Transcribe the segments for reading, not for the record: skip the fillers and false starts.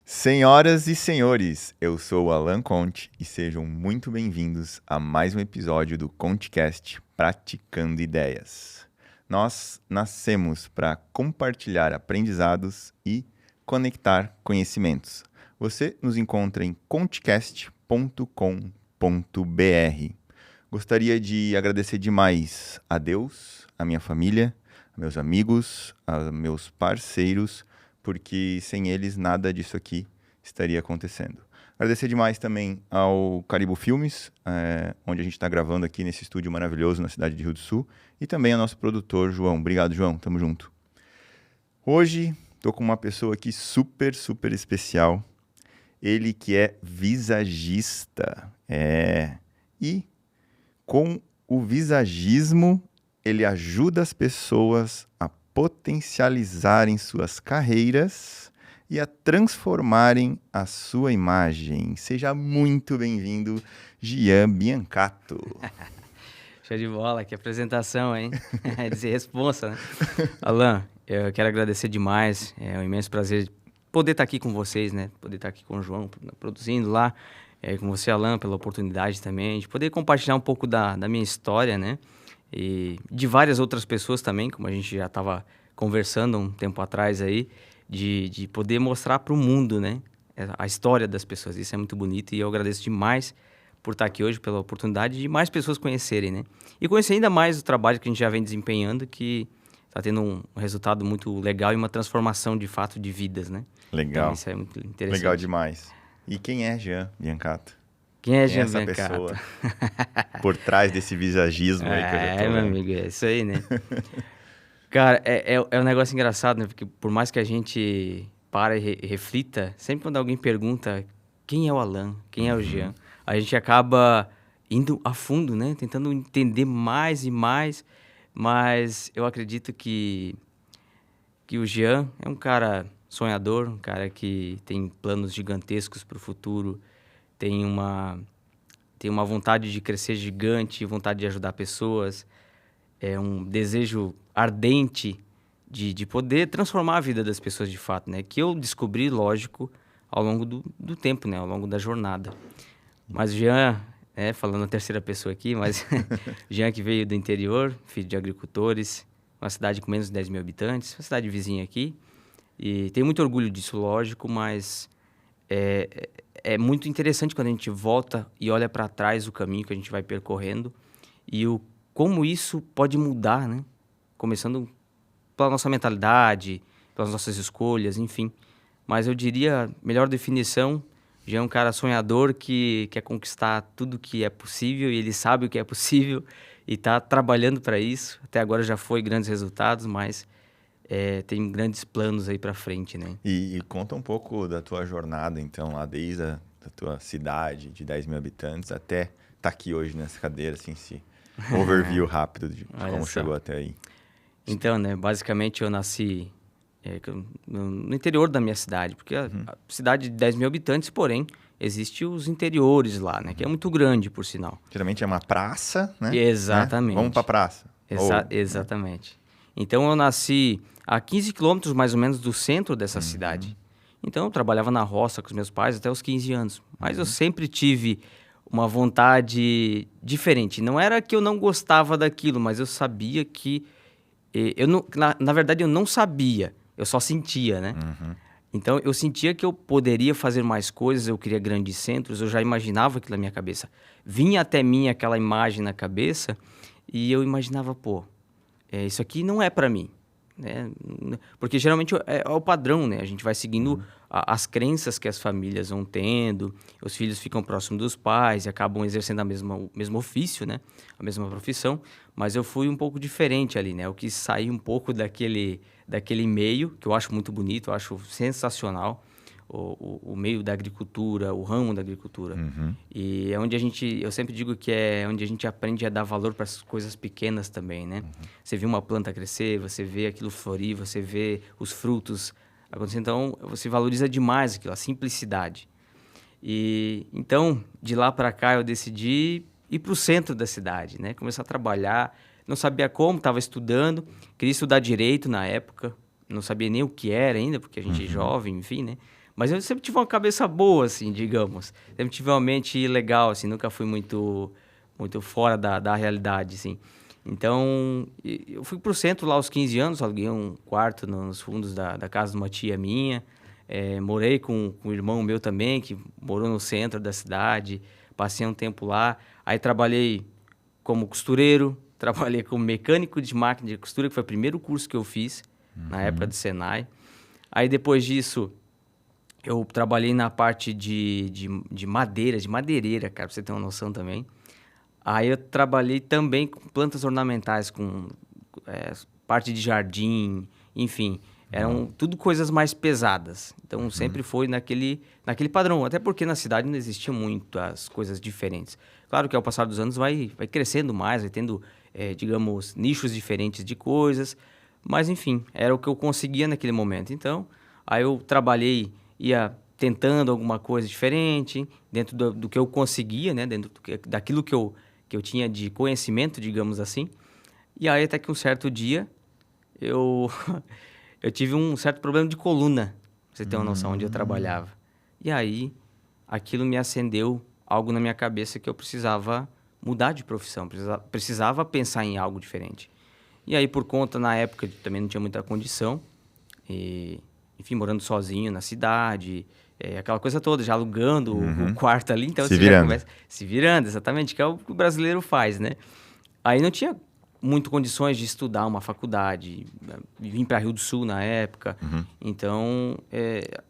Senhoras e senhores, eu sou o Alan Conte e sejam muito bem-vindos a mais um episódio do ConteCast Praticando Ideias. Nós nascemos para compartilhar aprendizados e conectar conhecimentos. Você nos encontra em contecast.com.br. Gostaria de agradecer demais a Deus, a minha família, a meus amigos, a meus parceiros, porque sem eles nada disso aqui estaria acontecendo. Agradecer demais também ao Caribou Filmes, onde a gente está gravando aqui nesse estúdio maravilhoso na cidade de Rio do Sul, e também ao nosso produtor, João. Obrigado, João. Tamo junto. Hoje, tô com uma pessoa aqui super, super especial. Ele que é visagista. E com o visagismo, ele ajuda as pessoas a potencializarem suas carreiras e a transformarem a sua imagem. Seja muito bem-vindo, Gian Biancato. Show de bola, que apresentação, hein? Dizer responsa, né? Alan, eu quero agradecer demais, é um imenso prazer poder estar aqui com vocês, né? Poder estar aqui com o João, produzindo lá, com você, Alan, pela oportunidade também, de poder compartilhar um pouco da minha história, né? E de várias outras pessoas também, como a gente já estava conversando um tempo atrás aí, de poder mostrar para o mundo, né, a história das pessoas. Isso é muito bonito e eu agradeço demais por estar aqui hoje, pela oportunidade de mais pessoas conhecerem, né? E conhecer ainda mais o trabalho que a gente já vem desempenhando, que está tendo um resultado muito legal e uma transformação de fato de vidas, né? Legal. Então, isso é muito interessante. Legal demais. E quem é Gian Biancato? Quem é Gian essa pessoa por trás desse visagismo aí que eu já tô meu vendo? amigo, é isso aí, né? Cara, é um negócio engraçado, né? Porque por mais que a gente para e reflita, sempre quando alguém pergunta quem é o Alan, quem é o Gian, a gente acaba indo a fundo, né? Tentando entender mais e mais, mas eu acredito que o Gian é um cara sonhador, um cara que tem planos gigantescos para o futuro, tem uma vontade de crescer gigante, vontade de ajudar pessoas, é um desejo ardente de poder transformar a vida das pessoas de fato, né? Que eu descobri, lógico, ao longo do tempo, né? Ao longo da jornada. Mas Jean, falando a terceira pessoa aqui, mas Jean que veio do interior, filho de agricultores, uma cidade com menos de 10 mil habitantes, uma cidade vizinha aqui. E tenho muito orgulho disso, lógico, mas é muito interessante quando a gente volta e olha para trás o caminho que a gente vai percorrendo e como isso pode mudar, né? Começando pela nossa mentalidade, pelas nossas escolhas, enfim. Mas eu diria, melhor definição, já é um cara sonhador que quer conquistar tudo que é possível e ele sabe o que é possível e está trabalhando para isso. Até agora já foi grandes resultados, mas tem grandes planos aí para frente, né? E conta um pouco da tua jornada, então, lá desde a da tua cidade de 10 mil habitantes até estar aqui hoje nessa cadeira, assim, esse overview rápido de como chegou até aí. Então, né, basicamente eu nasci no interior da minha cidade, porque a cidade de 10 mil habitantes, porém, existem os interiores lá, né, que é muito grande, por sinal. Geralmente é uma praça, né? Exatamente. Vamos pra praça. Exatamente. Então, eu nasci a 15 quilômetros, mais ou menos, do centro dessa cidade. Então, eu trabalhava na roça com os meus pais até os 15 anos. Mas eu sempre tive uma vontade diferente. Não era que eu não gostava daquilo, mas eu sabia que... na verdade, eu não sabia. Eu só sentia, né? Então, eu sentia que eu poderia fazer mais coisas, eu queria grandes centros, eu já imaginava aquilo na minha cabeça. Vinha até mim aquela imagem na cabeça e eu imaginava, isso aqui não é para mim. Né? Porque geralmente é o padrão, né? A gente vai seguindo as crenças que as famílias vão tendo, os filhos ficam próximos dos pais e acabam exercendo o mesmo ofício, né? A mesma profissão, mas eu fui um pouco diferente ali, né? Eu quis sair um pouco daquele meio, que eu acho muito bonito, eu acho sensacional, o meio da agricultura, o ramo da agricultura. E é onde eu sempre digo que é onde a gente aprende a dar valor para as coisas pequenas também, né? Você vê uma planta crescer, você vê aquilo florir, você vê os frutos acontecer, então você valoriza demais aquilo, a simplicidade. E então, de lá para cá, eu decidi ir para o centro da cidade, né? Começar a trabalhar, não sabia como, estava estudando, queria estudar direito na época, não sabia nem o que era ainda, porque a gente é jovem, enfim, né? Mas eu sempre tive uma cabeça boa, assim, digamos. Sempre tive uma mente legal, assim, nunca fui muito fora da realidade, assim. Então, eu fui pro centro lá aos 15 anos, aluguei um quarto nos fundos da casa de uma tia minha. Morei com um irmão meu também, que morou no centro da cidade. Passei um tempo lá. Aí trabalhei como costureiro, trabalhei como mecânico de máquina de costura, que foi o primeiro curso que eu fiz na época do Senai. Aí depois disso, eu trabalhei na parte de madeira, de madeireira, cara, pra você ter uma noção também. Aí eu trabalhei também com plantas ornamentais, com parte de jardim, enfim. Eram tudo coisas mais pesadas. Então sempre foi naquele padrão. Até porque na cidade não existiam muitas coisas diferentes. Claro que ao passar dos anos vai crescendo mais, vai tendo, digamos, nichos diferentes de coisas. Mas enfim, era o que eu conseguia naquele momento. Então, aí eu trabalhei, ia tentando alguma coisa diferente, dentro do que eu conseguia, né? Dentro daquilo que eu tinha de conhecimento, digamos assim. E aí até que um certo dia eu tive um certo problema de coluna, pra você ter uma noção onde eu trabalhava. E aí aquilo me acendeu algo na minha cabeça que eu precisava mudar de profissão, precisava pensar em algo diferente. E aí por conta, na época, também não tinha muita condição, e, enfim, morando sozinho na cidade, aquela coisa toda, já alugando o quarto ali, então Se você virando. já começa se virando, exatamente, que é o que o brasileiro faz, né? Aí não tinha muito condições de estudar uma faculdade, vim para Rio do Sul na época, então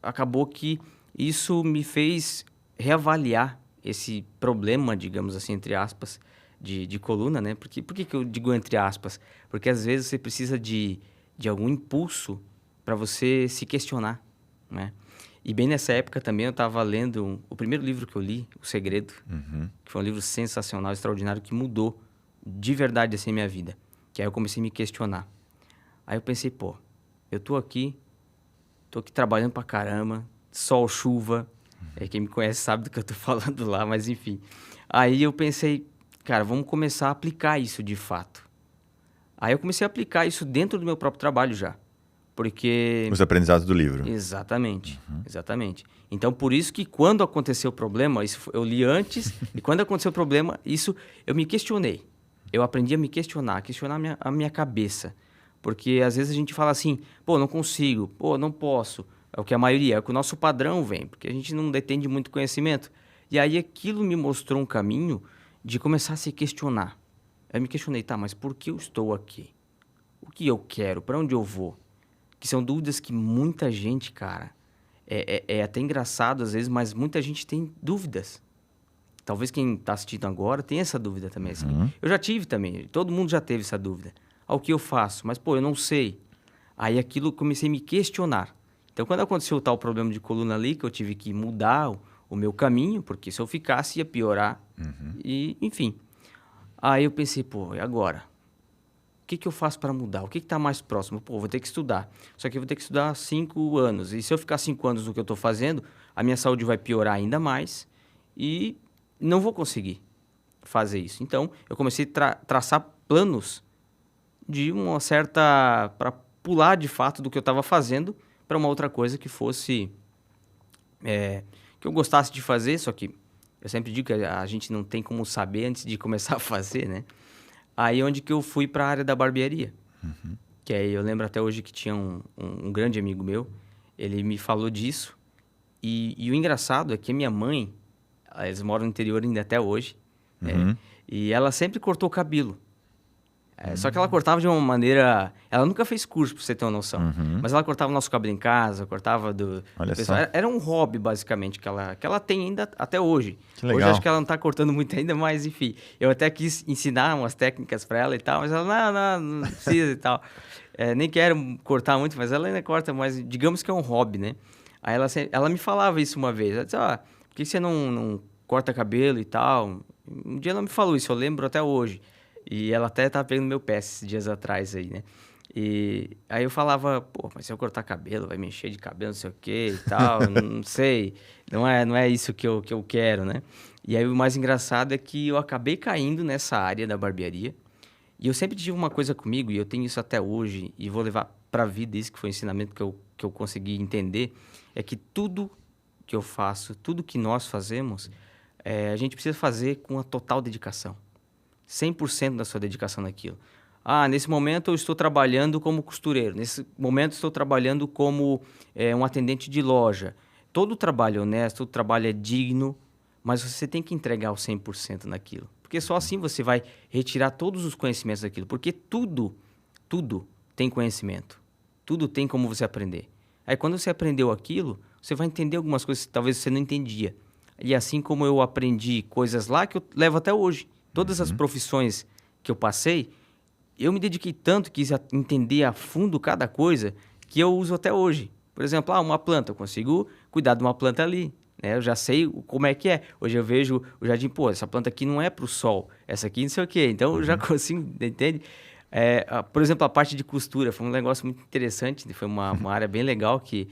acabou que isso me fez reavaliar esse problema, digamos assim, entre aspas, de coluna, né? Por que eu digo entre aspas? Porque às vezes você precisa de algum impulso para você se questionar, né? E bem nessa época também eu estava lendo o primeiro livro que eu li, O Segredo, que foi um livro sensacional, extraordinário, que mudou de verdade assim minha vida. Que aí eu comecei a me questionar. Aí eu pensei, pô, eu tô aqui trabalhando pra caramba, sol, chuva. Quem me conhece sabe do que eu tô falando lá, mas enfim. Aí eu pensei, cara, vamos começar a aplicar isso de fato. Aí eu comecei a aplicar isso dentro do meu próprio trabalho já. Porque... Os aprendizados do livro. Exatamente, exatamente. Então, por isso que quando aconteceu o problema, eu li antes, e quando aconteceu o problema, isso eu me questionei. Eu aprendi a me questionar a minha cabeça. Porque às vezes a gente fala assim, pô, não consigo, pô, não posso. É o que a maioria, é o que o nosso padrão vem, porque a gente não detém de muito conhecimento. E aí aquilo me mostrou um caminho de começar a se questionar. Eu me questionei, tá, mas por que eu estou aqui? O que eu quero? Para onde eu vou? Que são dúvidas que muita gente, cara, é até engraçado às vezes, mas muita gente tem dúvidas. Talvez quem está assistindo agora tenha essa dúvida também. Assim. Eu já tive também, todo mundo já teve essa dúvida. O que eu faço? Mas, pô, eu não sei. Aí aquilo eu comecei a me questionar. Então, quando aconteceu o tal problema de coluna ali, que eu tive que mudar o meu caminho, porque se eu ficasse ia piorar. E, enfim. Aí eu pensei, pô, e agora? O que eu faço para mudar? O que está mais próximo? Pô, vou ter que estudar. Só que eu vou ter que estudar 5 anos. E se eu ficar 5 anos no que eu estou fazendo, a minha saúde vai piorar ainda mais e não vou conseguir fazer isso. Então, eu comecei a traçar planos de uma certa... para pular, de fato, do que eu estava fazendo para uma outra coisa que fosse... que eu gostasse de fazer, só que eu sempre digo que a gente não tem como saber antes de começar a fazer, né? Aí onde que eu fui para a área da barbearia. Que aí eu lembro até hoje que tinha um grande amigo meu, ele me falou disso. E o engraçado é que a minha mãe, eles moram no interior ainda até hoje, e ela sempre cortou o cabelo. Só que ela cortava de uma maneira... Ela nunca fez curso, pra você ter uma noção. Mas ela cortava o nosso cabelo em casa, cortava do pessoal. Era um hobby, basicamente, que ela tem ainda até hoje. Que legal. Hoje acho que ela não tá cortando muito ainda, mas enfim. Eu até quis ensinar umas técnicas pra ela e tal, mas ela, não precisa e tal. Nem quero cortar muito, mas ela ainda corta, mas digamos que é um hobby, né? Aí ela me falava isso uma vez. Ela disse, por que você não corta cabelo e tal? Um dia ela me falou isso, eu lembro até hoje. E ela até tava pegando meu pé esses dias atrás aí, né? E aí eu falava, pô, mas se eu cortar cabelo, vai me encher de cabelo, não sei o que e tal, não sei. Não é isso que eu quero, né? E aí o mais engraçado é que eu acabei caindo nessa área da barbearia. E eu sempre tive uma coisa comigo, e eu tenho isso até hoje, e vou levar para a vida, isso que foi o ensinamento que eu consegui entender, é que tudo que eu faço, tudo que nós fazemos, a gente precisa fazer com a total dedicação. 100% da sua dedicação naquilo. Nesse momento eu estou trabalhando como costureiro, nesse momento estou trabalhando como um atendente de loja. Todo trabalho é honesto, todo trabalho é digno, mas você tem que entregar o 100% naquilo. Porque só assim você vai retirar todos os conhecimentos daquilo. Porque tudo tem conhecimento. Tudo tem como você aprender. Aí quando você aprendeu aquilo, você vai entender algumas coisas que talvez você não entendia. E assim como eu aprendi coisas lá que eu levo até hoje. Todas as profissões que eu passei, eu me dediquei tanto, quis entender a fundo cada coisa, que eu uso até hoje. Por exemplo, uma planta, eu consigo cuidar de uma planta ali. Né? Eu já sei como é que é. Hoje eu vejo o jardim, essa planta aqui não é para o sol, essa aqui não sei o quê. Então eu já consigo, entende? Por exemplo, a parte de costura foi um negócio muito interessante, foi uma área bem legal que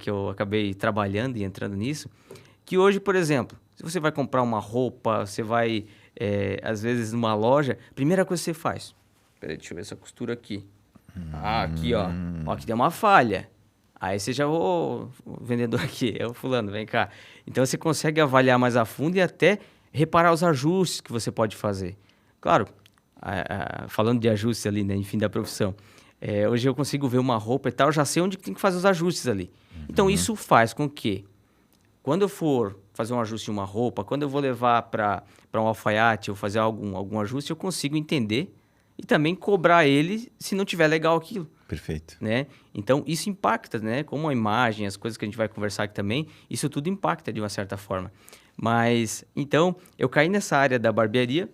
eu acabei trabalhando e entrando nisso. Que hoje, por exemplo, se você vai comprar uma roupa, você vai, às vezes, numa loja, primeira coisa que você faz, peraí, deixa eu ver essa costura aqui. Aqui, ó, aqui tem uma falha. Aí você já, o vendedor aqui, é o fulano, vem cá. Então você consegue avaliar mais a fundo e até reparar os ajustes que você pode fazer. Claro, falando de ajustes ali, né, enfim, da profissão. Hoje eu consigo ver uma roupa e tal, eu já sei onde tem que fazer os ajustes ali. Então isso faz com que, quando eu for fazer um ajuste em uma roupa, quando eu vou levar para um alfaiate ou fazer algum ajuste, eu consigo entender e também cobrar ele se não tiver legal aquilo. Perfeito. Né? Então, isso impacta, né? Como a imagem, as coisas que a gente vai conversar aqui também, isso tudo impacta de uma certa forma. Mas, então, eu caí nessa área da barbearia,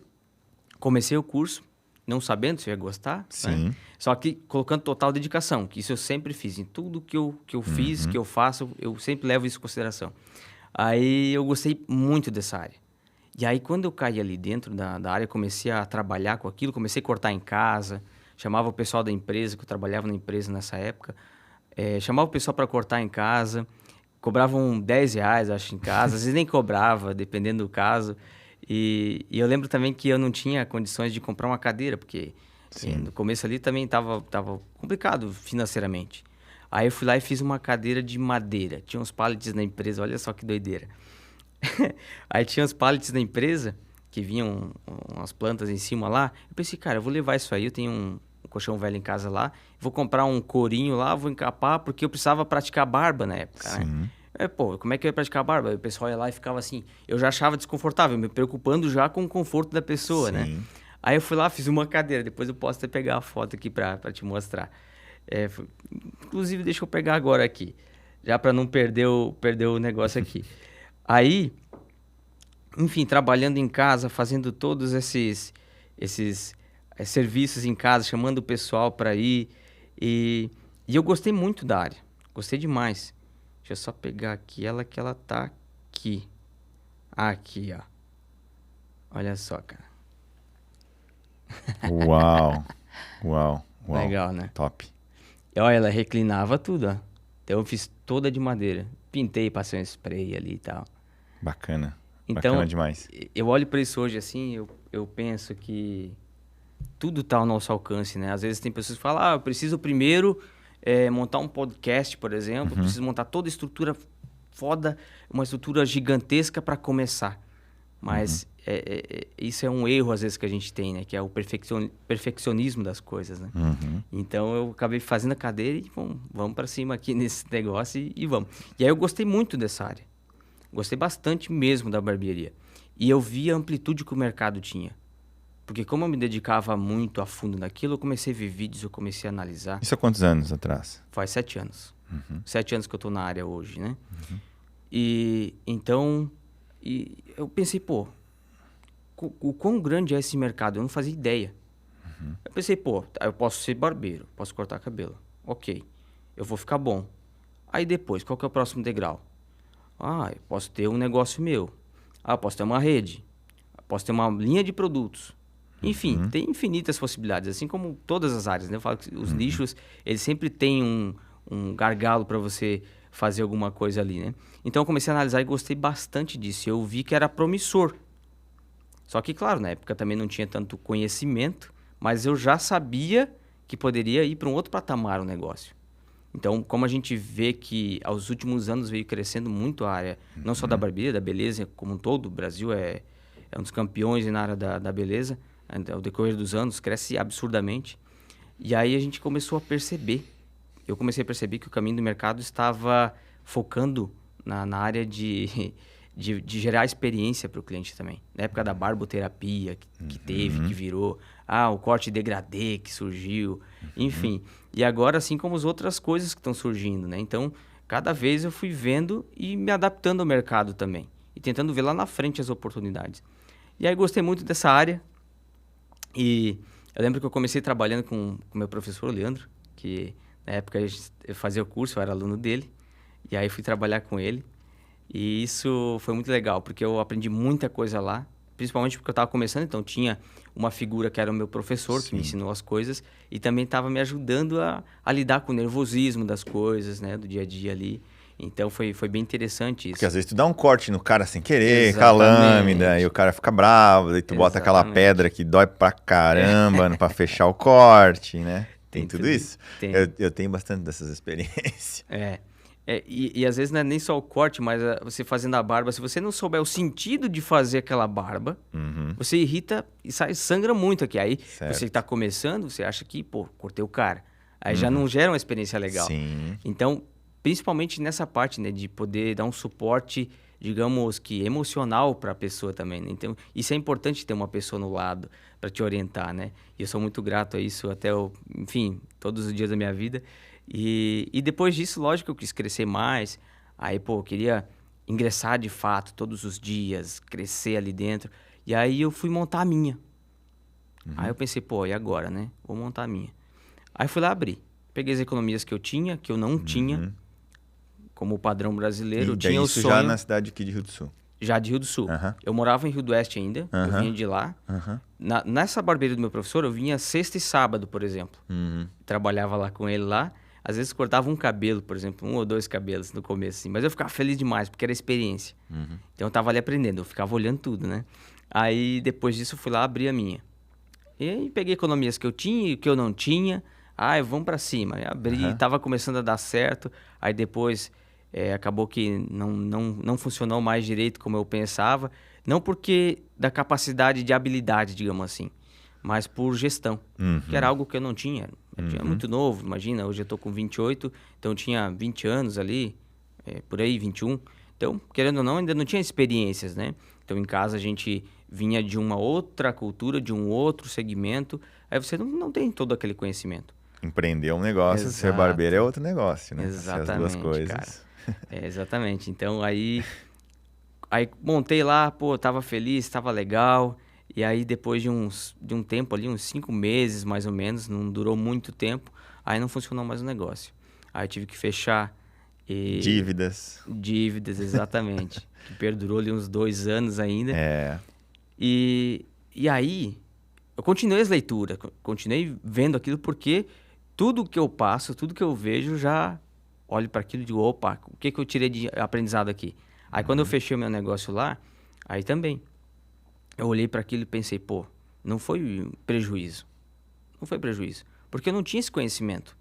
comecei o curso, não sabendo se eu ia gostar. Sim. Né? Só que colocando total dedicação, que isso eu sempre fiz. Em tudo que eu fiz, que eu faço, eu sempre levo isso em consideração. Aí eu gostei muito dessa área. E aí, quando eu caí ali dentro da área, comecei a trabalhar com aquilo, comecei a cortar em casa, chamava o pessoal da empresa, que eu trabalhava na empresa nessa época, chamava o pessoal para cortar em casa, cobravam R$10, acho, em casa, às vezes nem cobrava, dependendo do caso. E eu lembro também que eu não tinha condições de comprar uma cadeira, porque no começo ali também estava complicado financeiramente. Aí eu fui lá e fiz uma cadeira de madeira. Tinha uns pallets na empresa, olha só que doideira. Aí tinha uns pallets na empresa, que vinham umas plantas em cima lá. Eu pensei, cara, eu vou levar isso aí, eu tenho um colchão velho em casa lá, vou comprar um corinho lá, vou encapar, porque eu precisava praticar barba na época, né? Como é que eu ia praticar barba? O pessoal ia lá e ficava assim, eu já achava desconfortável, me preocupando já com o conforto da pessoa, né? Aí eu fui lá, fiz uma cadeira, depois eu posso até pegar a foto aqui pra te mostrar. Inclusive, deixa eu pegar agora aqui, já para não perder o negócio aqui. Aí, enfim, trabalhando em casa, fazendo todos esses serviços em casa, chamando o pessoal para ir. E eu gostei muito da área. Gostei demais. Deixa eu só pegar aqui que ela tá aqui. Aqui, ó. Olha só, cara. Uau. Legal, né? Top. E olha, ela reclinava tudo, ó. Então eu fiz toda de madeira. Pintei, passei um spray ali e tal. Bacana. Então, bacana demais. Eu olho para isso hoje assim, eu penso que tudo está ao nosso alcance, né? Às vezes tem pessoas que falam, eu preciso primeiro montar um podcast, por exemplo, preciso montar toda a estrutura foda, uma estrutura gigantesca para começar. Mas isso é um erro, às vezes, que a gente tem, né? Que é o perfeccionismo das coisas, né? Então, eu acabei fazendo a cadeira e vamos para cima aqui nesse negócio e vamos. E aí, eu gostei muito dessa área. Gostei bastante mesmo da barbearia. E eu vi a amplitude que o mercado tinha. Porque como eu me dedicava muito a fundo naquilo, eu comecei a ver vídeos, eu comecei a analisar. Isso há quantos anos atrás? Faz 7 anos. 7 anos que eu tô na área hoje, né? E então, eu pensei, o quão grande é esse mercado? Eu não fazia ideia. Eu pensei, eu posso ser barbeiro, posso cortar cabelo. Ok, eu vou ficar bom. Aí depois, qual que é o próximo degrau? Eu posso ter um negócio meu. Eu posso ter uma rede. Eu posso ter uma linha de produtos. Enfim, tem infinitas possibilidades, assim como todas as áreas, né? Eu falo que os nichos, eles sempre têm um gargalo para você fazer alguma coisa ali, né? Então eu comecei a analisar e gostei bastante disso. Eu vi que era promissor. Só que, claro, na época também não tinha tanto conhecimento, mas eu já sabia que poderia ir para um outro patamar o negócio. Então, como a gente vê que aos últimos anos veio crescendo muito a área, não só da barbearia, da beleza como um todo, o Brasil é um dos campeões na área da beleza, ao decorrer dos anos, cresce absurdamente. E aí a gente começou a perceber, eu comecei a perceber que o caminho do mercado estava focando na área de gerar experiência para o cliente também. Na época da barboterapia que teve, que virou, o corte degradê que surgiu, enfim. E agora, assim como as outras coisas que estão surgindo, né? Então, cada vez eu fui vendo e me adaptando ao mercado também. E tentando ver lá na frente as oportunidades. E aí gostei muito dessa área. E eu lembro que eu comecei trabalhando com o meu professor, o Leandro, que na época eu fazia o curso, eu era aluno dele. E aí fui trabalhar com ele. E isso foi muito legal, porque eu aprendi muita coisa lá, principalmente porque eu estava começando, então tinha uma figura que era o meu professor, que me ensinou as coisas, e também estava me ajudando a lidar com o nervosismo das coisas, né, do dia a dia ali. Então foi bem interessante isso. Porque às vezes tu dá um corte no cara sem querer, com a lâmina, e o cara fica bravo, daí tu bota aquela pedra que dói pra caramba pra fechar o corte, né? Tem tudo isso? Tem. Eu tenho bastante dessas experiências. E às vezes não é nem só o corte, mas você fazendo a barba, se você não souber o sentido de fazer aquela barba, você irrita e sangra muito aqui. Aí você está começando, você acha que, cortei o cara. Aí já não gera uma experiência legal. Sim. Então, principalmente nessa parte, né, de poder dar um suporte, digamos que emocional para a pessoa também, né? Então, isso é importante ter uma pessoa no lado para te orientar, né? E eu sou muito grato a isso até, enfim, todos os dias da minha vida. E depois disso, lógico, eu quis crescer mais. Aí, eu queria ingressar de fato todos os dias, crescer ali dentro. E aí eu fui montar a minha. Aí eu pensei, e agora, né? Vou montar a minha. Aí fui lá abrir. Peguei as economias que eu tinha, que eu não tinha, como padrão brasileiro. Eu tinha o sonho... já na cidade aqui de Rio do Sul? Já de Rio do Sul. Eu morava em Rio do Oeste ainda, eu vinha de lá. Nessa barbearia do meu professor, eu vinha sexta e sábado, por exemplo. Trabalhava lá com ele lá. Às vezes cortava um cabelo, por exemplo, 1 ou 2 cabelos no começo, assim. Mas eu ficava feliz demais, porque era experiência. Então eu tava ali aprendendo, eu ficava olhando tudo, né? Aí depois disso eu fui lá abrir a minha. E aí peguei economias que eu tinha e que eu não tinha. Vamos pra cima. Aí abri, tava começando a dar certo. Aí depois acabou que não funcionou mais direito como eu pensava. Não porque da capacidade de habilidade, digamos assim, mas por gestão, que era algo que eu não tinha. Eu tinha muito novo, imagina, hoje eu tô com 28, então eu tinha 20 anos ali, por aí, 21. Então, querendo ou não, ainda não tinha experiências, né? Então, em casa a gente vinha de uma outra cultura, de um outro segmento, aí você não tem todo aquele conhecimento. Empreender é um negócio, ser barbeiro é outro negócio, né? Exatamente, as duas coisas. Cara. Exatamente. Então, aí montei lá, tava feliz, tava legal. E aí, depois de um tempo ali, uns 5 meses mais ou menos, não durou muito tempo, aí não funcionou mais o negócio. Aí eu tive que fechar. Dívidas, exatamente. Que perdurou ali uns 2 anos ainda. E aí, eu continuei as leituras, continuei vendo aquilo, porque tudo que eu passo, tudo que eu vejo, já olho para aquilo e digo, opa, o que eu tirei de aprendizado aqui? Aí, quando eu fechei o meu negócio lá, aí também. Eu olhei para aquilo e pensei, não foi prejuízo. Não foi prejuízo. Porque eu não tinha esse conhecimento.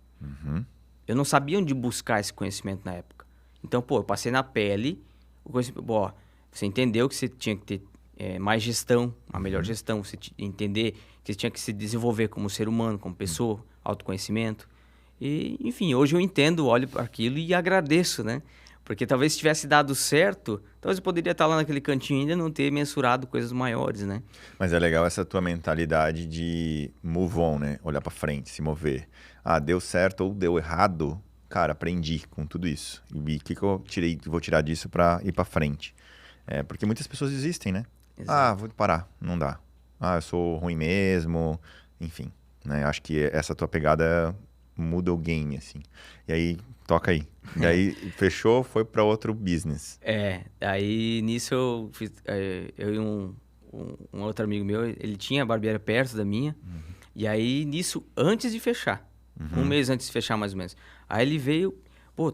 Eu não sabia onde buscar esse conhecimento na época. Então, eu passei na pele, você entendeu que você tinha que ter mais gestão, uma melhor gestão, você entender que você tinha que se desenvolver como ser humano, como pessoa, autoconhecimento. E, enfim, hoje eu entendo, olho para aquilo e agradeço, né? Porque talvez se tivesse dado certo, talvez eu poderia estar lá naquele cantinho ainda e não ter mensurado coisas maiores, né? Mas é legal essa tua mentalidade de move on, né? Olhar pra frente, se mover. Deu certo ou deu errado, cara, aprendi com tudo isso. E o que eu vou tirar disso pra ir pra frente? Porque muitas pessoas desistem, né? Exato. Vou parar, não dá. Eu sou ruim mesmo, enfim. Né? Acho que essa tua pegada muda o game, assim. E aí, toca aí. Daí fechou, foi para outro business. Aí nisso eu fiz, eu e um outro amigo meu, ele tinha a barbearia perto da minha, e aí nisso, antes de fechar, 1 mês antes de fechar mais ou menos, aí ele veio,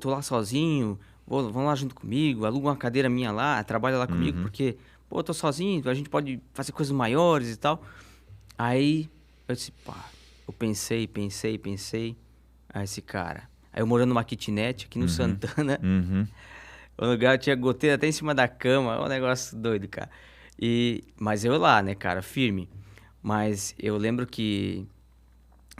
tô lá sozinho, vão lá junto comigo, aluga uma cadeira minha lá, trabalha lá comigo, porque, tô sozinho, a gente pode fazer coisas maiores e tal. Aí eu disse, eu pensei. Aí esse cara. Aí eu morando numa kitnet aqui no Santana. Uhum. O lugar tinha goteira até em cima da cama. É um negócio doido, cara. Mas eu lá, né, cara, firme. Mas eu lembro que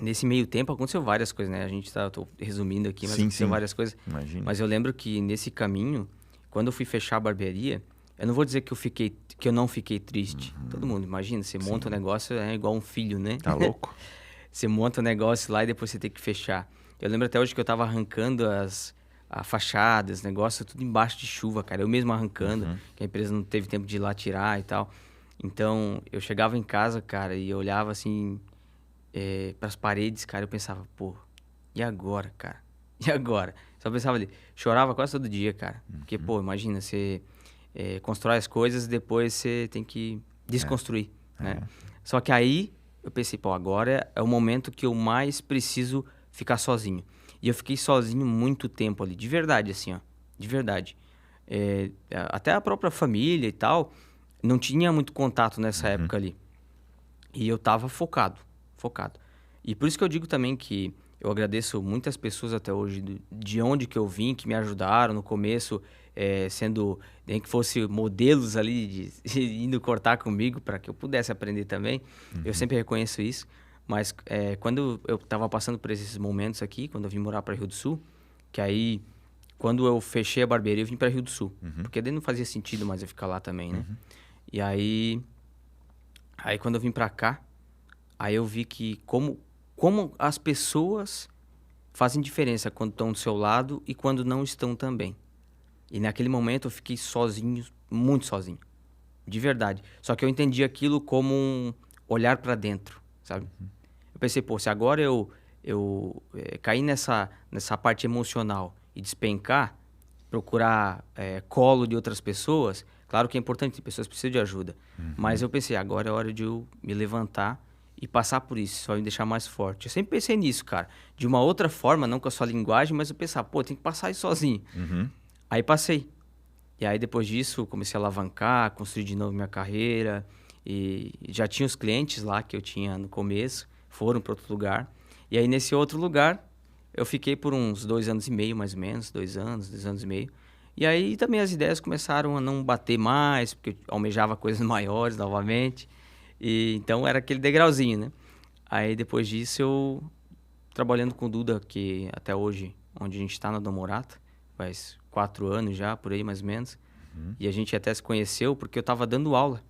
nesse meio tempo aconteceu várias coisas, né? Tô resumindo aqui, mas aconteceu várias coisas. Imagina. Mas eu lembro que nesse caminho, quando eu fui fechar a barbearia, eu não vou dizer que eu não fiquei triste. Todo mundo, imagina, você monta um negócio, é igual um filho, né? Tá louco? Você monta um negócio lá e depois você tem que fechar. Eu lembro até hoje que eu tava arrancando a fachada, os negócios, tudo embaixo de chuva, cara. Eu mesmo arrancando, que a empresa não teve tempo de ir lá tirar e tal. Então, eu chegava em casa, cara, e eu olhava assim, pras paredes, cara, eu pensava, pô, e agora, cara? E agora? Só pensava ali, chorava quase todo dia, cara. Porque, pô, imagina, você constrói as coisas e depois você tem que desconstruir, né? Só que aí eu pensei, pô, agora é o momento que eu mais preciso ficar sozinho. E eu fiquei sozinho muito tempo ali, de verdade, assim, ó, de verdade. Até a própria família e tal, não tinha muito contato nessa época ali. E eu tava focado. E por isso que eu digo também que eu agradeço muitas pessoas até hoje de onde que eu vim, que me ajudaram no começo, sendo, nem que fosse modelos ali, indo cortar comigo para que eu pudesse aprender também. Eu sempre reconheço isso. Mas quando eu estava passando por esses momentos aqui, quando eu vim morar para Rio do Sul, que aí, quando eu fechei a barbearia, eu vim para Rio do Sul. Porque daí não fazia sentido mais eu ficar lá também, né? E aí quando eu vim para cá, aí eu vi que como as pessoas fazem diferença quando estão do seu lado e quando não estão também. E naquele momento eu fiquei sozinho, muito sozinho. De verdade. Só que eu entendi aquilo como um olhar para dentro, sabe? Eu pensei, pô, se agora eu cair nessa parte emocional e despencar, procurar colo de outras pessoas, claro que é importante, pessoas precisam de ajuda. Mas eu pensei, agora é hora de eu me levantar e passar por isso, isso vai me deixar mais forte. Eu sempre pensei nisso, cara. De uma outra forma, não com a sua linguagem, mas eu pensava, pô, tem que passar isso sozinho. Aí passei. E aí depois disso, comecei a alavancar, construir de novo minha carreira. E já tinha os clientes lá que eu tinha no começo, foram para outro lugar. E aí nesse outro lugar, eu fiquei por uns 2 anos e meio, mais ou menos, 2 anos e meio. E aí também as ideias começaram a não bater mais, porque eu almejava coisas maiores novamente. E então era aquele degrauzinho, né? Aí depois disso eu trabalhando com o Duda, que até hoje, onde a gente está na Domorata, faz 4 anos já, por aí mais ou menos. E a gente até se conheceu porque eu estava dando aula.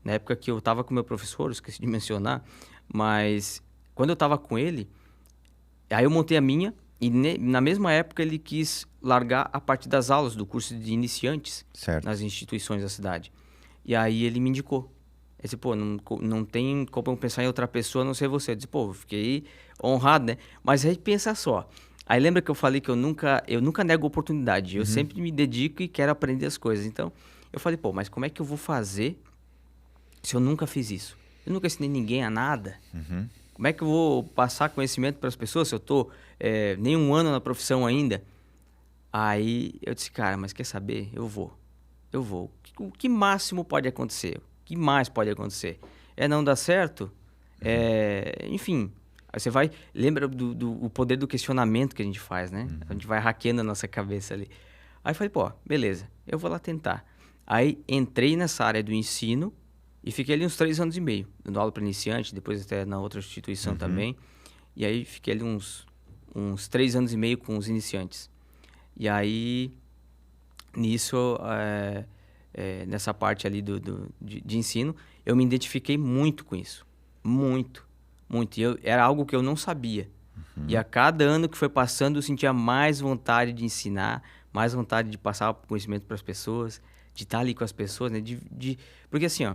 Na época que eu estava com o meu professor, eu esqueci de mencionar, mas quando eu estava com ele, aí eu montei a minha e na mesma época ele quis largar a parte das aulas do curso de iniciantes nas instituições da cidade. E aí ele me indicou. Ele disse, pô, não tem como eu pensar em outra pessoa a não ser você. Eu disse, pô, eu fiquei honrado, né? Mas aí pensa só. Aí lembra que eu falei que eu nunca nego oportunidade. Eu sempre me dedico e quero aprender as coisas. Então, eu falei, pô, mas como é que eu vou fazer se eu nunca fiz isso? Eu nunca ensinei ninguém a nada. Como é que eu vou passar conhecimento para as pessoas se eu tô nem 1 ano na profissão ainda? Aí eu disse, cara, mas quer saber? Eu vou. O que máximo pode acontecer? O que mais pode acontecer? Não dar certo? Enfim, aí você vai... Lembra do poder do questionamento que a gente faz, né? A gente vai hackeando a nossa cabeça ali. Aí eu falei, pô, beleza, eu vou lá tentar. Aí entrei nessa área do ensino e fiquei ali uns 3 anos e meio, dando aula para iniciante, depois até na outra instituição também. E aí fiquei ali uns 3 anos e meio com os iniciantes. E aí, nisso, nessa parte ali de ensino, eu me identifiquei muito com isso. Muito. E era algo que eu não sabia. E a cada ano que foi passando, eu sentia mais vontade de ensinar, mais vontade de passar o conhecimento para as pessoas, de estar ali com as pessoas, né? Porque assim, ó,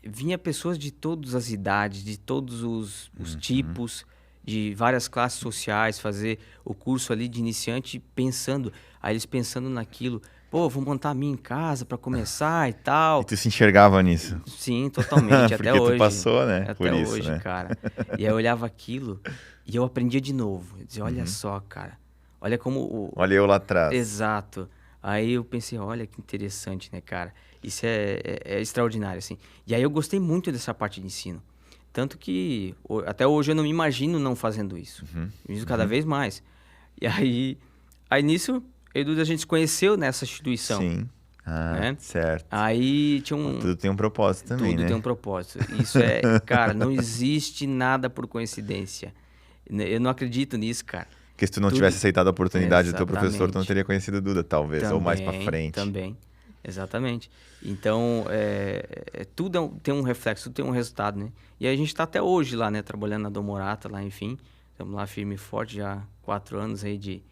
vinha pessoas de todas as idades, de todos os tipos, de várias classes sociais, fazer o curso ali de iniciante pensando, aí eles pensando naquilo, pô, vou montar a minha em casa para começar e tal. E tu se enxergava nisso? Sim, totalmente, até hoje. Porque tu passou, né? Até por isso, hoje, né? cara. E aí eu olhava aquilo e eu aprendia de novo. Eu dizia, olha só, cara, olha como... Olha eu lá atrás. Exato. Aí eu pensei, olha que interessante, né, cara? Isso é extraordinário, assim. E aí eu gostei muito dessa parte de ensino. Tanto que até hoje eu não me imagino não fazendo isso. Isso cada vez mais. E aí nisso, eu e o Duda, a gente se conheceu nessa instituição. Sim. Ah, Né? certo. Aí tinha Tudo tem um propósito também, Tudo né? tem um propósito. Isso cara, não existe nada por coincidência. Eu não acredito nisso, cara. Porque se tu não Tudo- tivesse aceitado a oportunidade do teu professor, tu não Exatamente. teria conhecido o Duda, talvez, ou mais pra frente. Também, exatamente. Então, tudo tem um reflexo, tudo tem um resultado, né? E a gente tá até hoje lá, né? Trabalhando na Domorata, lá, enfim. Estamos lá firme e forte, já 4 anos aí de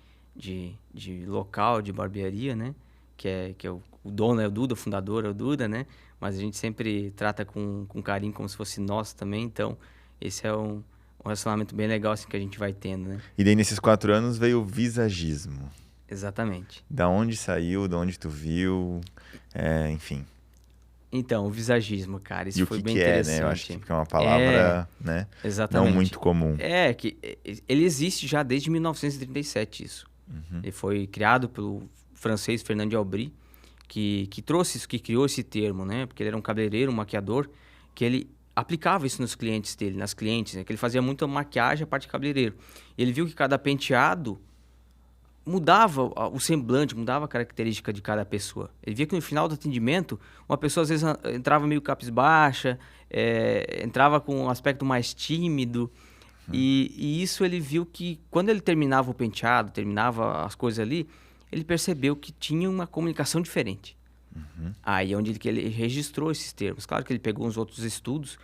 local, de barbearia, né? Que é o dono é o Duda, o fundador é o Duda, né? Mas a gente sempre trata com carinho, como se fosse nosso também. Então, esse é um relacionamento bem legal assim, que a gente vai tendo, né? E daí, nesses 4 anos, veio o visagismo. Exatamente. Da onde saiu, da onde tu viu, enfim. Então, o visagismo, cara, isso E o foi que bem que interessante. né? Eu acho que é uma palavra, né? Exatamente. Não muito comum. Ele existe já desde 1937, isso. Ele foi criado pelo francês Fernand de Aubry, que trouxe isso, que criou esse termo, né? Porque ele era um cabeleireiro, um maquiador, que ele aplicava isso nos clientes dele, nas clientes, né? Que ele fazia muita maquiagem a parte de cabeleireiro. Ele viu que cada penteado mudava o semblante, mudava a característica de cada pessoa. Ele via que no final do atendimento, uma pessoa às vezes entrava meio cabisbaixa, entrava com um aspecto mais tímido. E isso ele viu que quando ele terminava o penteado, terminava as coisas ali, ele percebeu que tinha uma comunicação diferente. Aí é onde ele registrou esses termos. Claro que ele pegou uns outros estudos.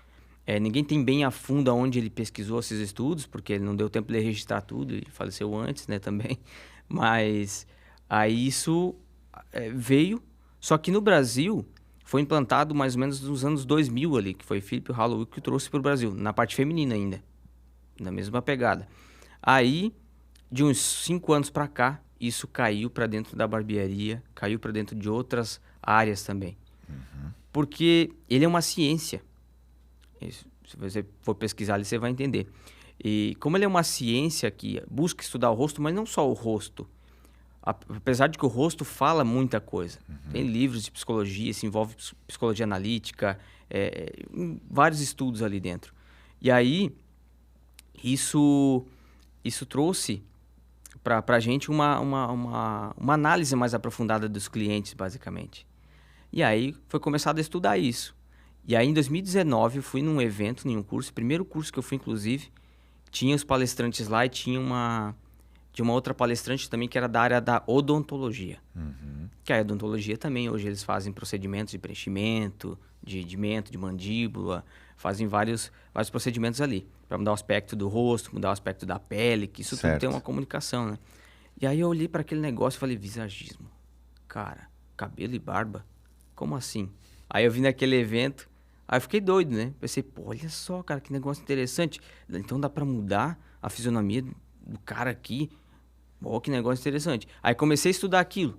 Ninguém tem bem a fundo aonde ele pesquisou esses estudos, porque ele não deu tempo de ele registrar tudo, ele faleceu antes, né, também. Mas aí isso veio, só que no Brasil foi implantado mais ou menos nos anos 2000 ali, que foi Philip Holloway que trouxe para o Brasil, na parte feminina ainda, na mesma pegada. Aí, de uns 5 anos para cá, isso caiu para dentro da barbearia, caiu para dentro de outras áreas também. Porque ele é uma ciência. Isso, se você for pesquisar ali, você vai entender. E como ele é uma ciência que busca estudar o rosto, mas não só o rosto. Apesar de que o rosto fala muita coisa. Tem livros de psicologia, se envolve psicologia analítica, vários estudos ali dentro. E aí, isso trouxe para a gente uma análise mais aprofundada dos clientes, basicamente. E aí, foi começado a estudar isso. E aí, em 2019, eu fui num evento, em um curso, primeiro curso que eu fui, inclusive, tinha os palestrantes lá e tinha uma outra palestrante também que era da área da odontologia. Que a odontologia também, hoje eles fazem procedimentos de preenchimento, de mento, de mandíbula, fazem vários procedimentos ali, para mudar o aspecto do rosto, mudar o aspecto da pele, que isso tudo tem uma comunicação, né? E aí eu olhei para aquele negócio e falei, visagismo. Cara, cabelo e barba? Como assim? Aí eu vi naquele evento, aí eu fiquei doido, né? Pensei, pô, olha só, cara, que negócio interessante. Então dá pra mudar a fisionomia do cara aqui. Pô, que negócio interessante. Aí comecei a estudar aquilo.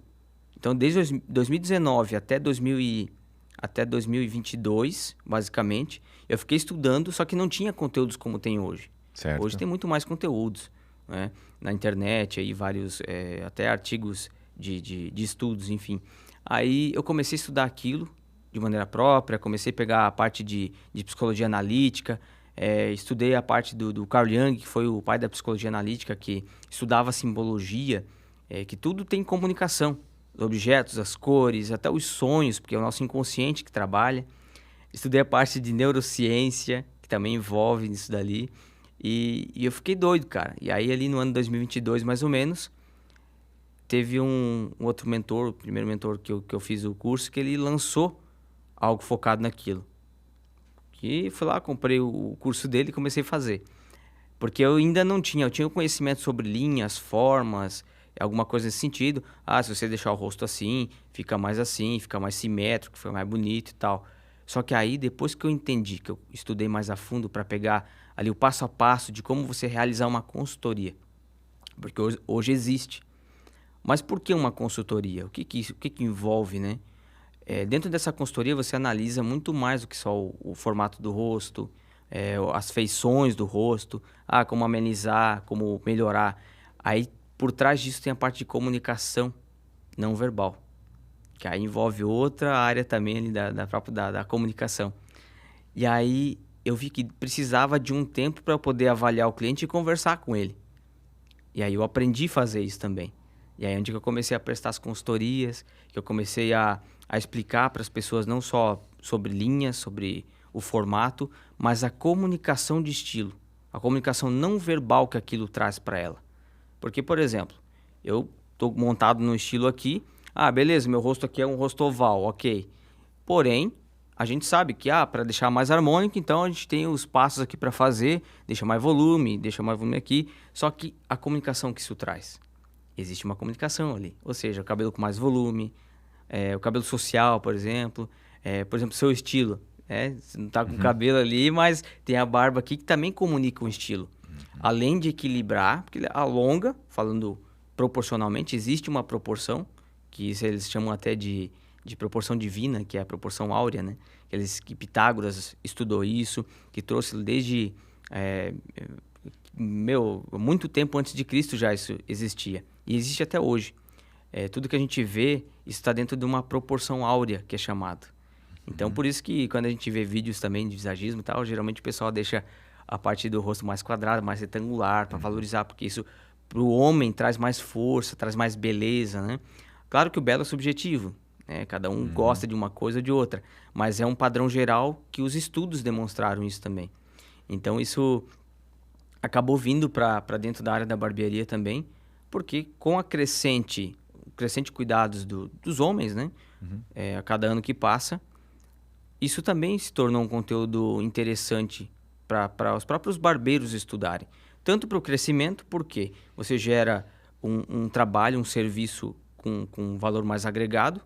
Então, desde 2019 até 2022, basicamente, eu fiquei estudando, só que não tinha conteúdos como tem hoje. Certo. Hoje tem muito mais conteúdos, né? Na internet, aí vários, até artigos de estudos, enfim. Aí eu comecei a estudar aquilo de maneira própria, comecei a pegar a parte de psicologia analítica, estudei a parte do Carl Jung, que foi o pai da psicologia analítica, que estudava simbologia, que tudo tem comunicação, os objetos, as cores, até os sonhos, porque é o nosso inconsciente que trabalha. Estudei a parte de neurociência, que também envolve nisso dali, e eu fiquei doido, cara. E aí ali no ano 2022, mais ou menos, teve um outro mentor, o primeiro mentor que eu fiz o curso, que ele lançou algo focado naquilo. Que fui lá, comprei o curso dele e comecei a fazer. Porque eu ainda não tinha, eu tinha conhecimento sobre linhas, formas, alguma coisa nesse sentido. Ah, se você deixar o rosto assim, fica mais simétrico, fica mais bonito e tal. Só que aí, depois que eu entendi, que eu estudei mais a fundo para pegar ali o passo a passo de como você realizar uma consultoria. Porque hoje existe. Mas por que uma consultoria? O que envolve, né? Dentro dessa consultoria você analisa muito mais do que só o formato do rosto, as feições do rosto, como amenizar, como melhorar. Aí por trás disso tem a parte de comunicação não verbal, que aí envolve outra área também ali da comunicação. E aí eu vi que precisava de um tempo para eu poder avaliar o cliente e conversar com ele. E aí eu aprendi a fazer isso também. E aí é onde que eu comecei a prestar as consultorias, que eu comecei a explicar para as pessoas não só sobre linhas, sobre o formato, mas a comunicação de estilo. A comunicação não verbal que aquilo traz para ela. Porque, por exemplo, eu estou montado no estilo aqui. Ah, beleza, meu rosto aqui é um rosto oval, ok. Porém, a gente sabe que para deixar mais harmônico, então a gente tem os passos aqui para fazer, deixa mais volume aqui. Só que a comunicação que isso traz, existe uma comunicação ali. Ou seja, o cabelo com mais volume, o cabelo social, por exemplo, seu estilo. Você não tá com cabelo ali, mas tem a barba aqui que também comunica um estilo. Além de equilibrar, porque ele alonga, falando proporcionalmente, existe uma proporção, que isso eles chamam até de proporção divina, que é a proporção áurea, né? Que Pitágoras estudou isso, que trouxe desde muito tempo antes de Cristo já isso existia. E existe até hoje. Tudo que a gente vê está dentro de uma proporção áurea, que é chamado. Então, por isso que quando a gente vê vídeos também de visagismo e tal, geralmente o pessoal deixa a parte do rosto mais quadrada, mais retangular, para valorizar, porque isso para o homem traz mais força, traz mais beleza, né? Claro que o belo é subjetivo, né? Cada um gosta de uma coisa ou de outra, mas é um padrão geral que os estudos demonstraram isso também. Então, isso acabou vindo para dentro da área da barbearia também, porque com o crescente cuidados dos homens, né? A cada ano que passa, isso também se tornou um conteúdo interessante para os próprios barbeiros estudarem. Tanto para o crescimento, porque você gera um trabalho, um serviço com um valor mais agregado,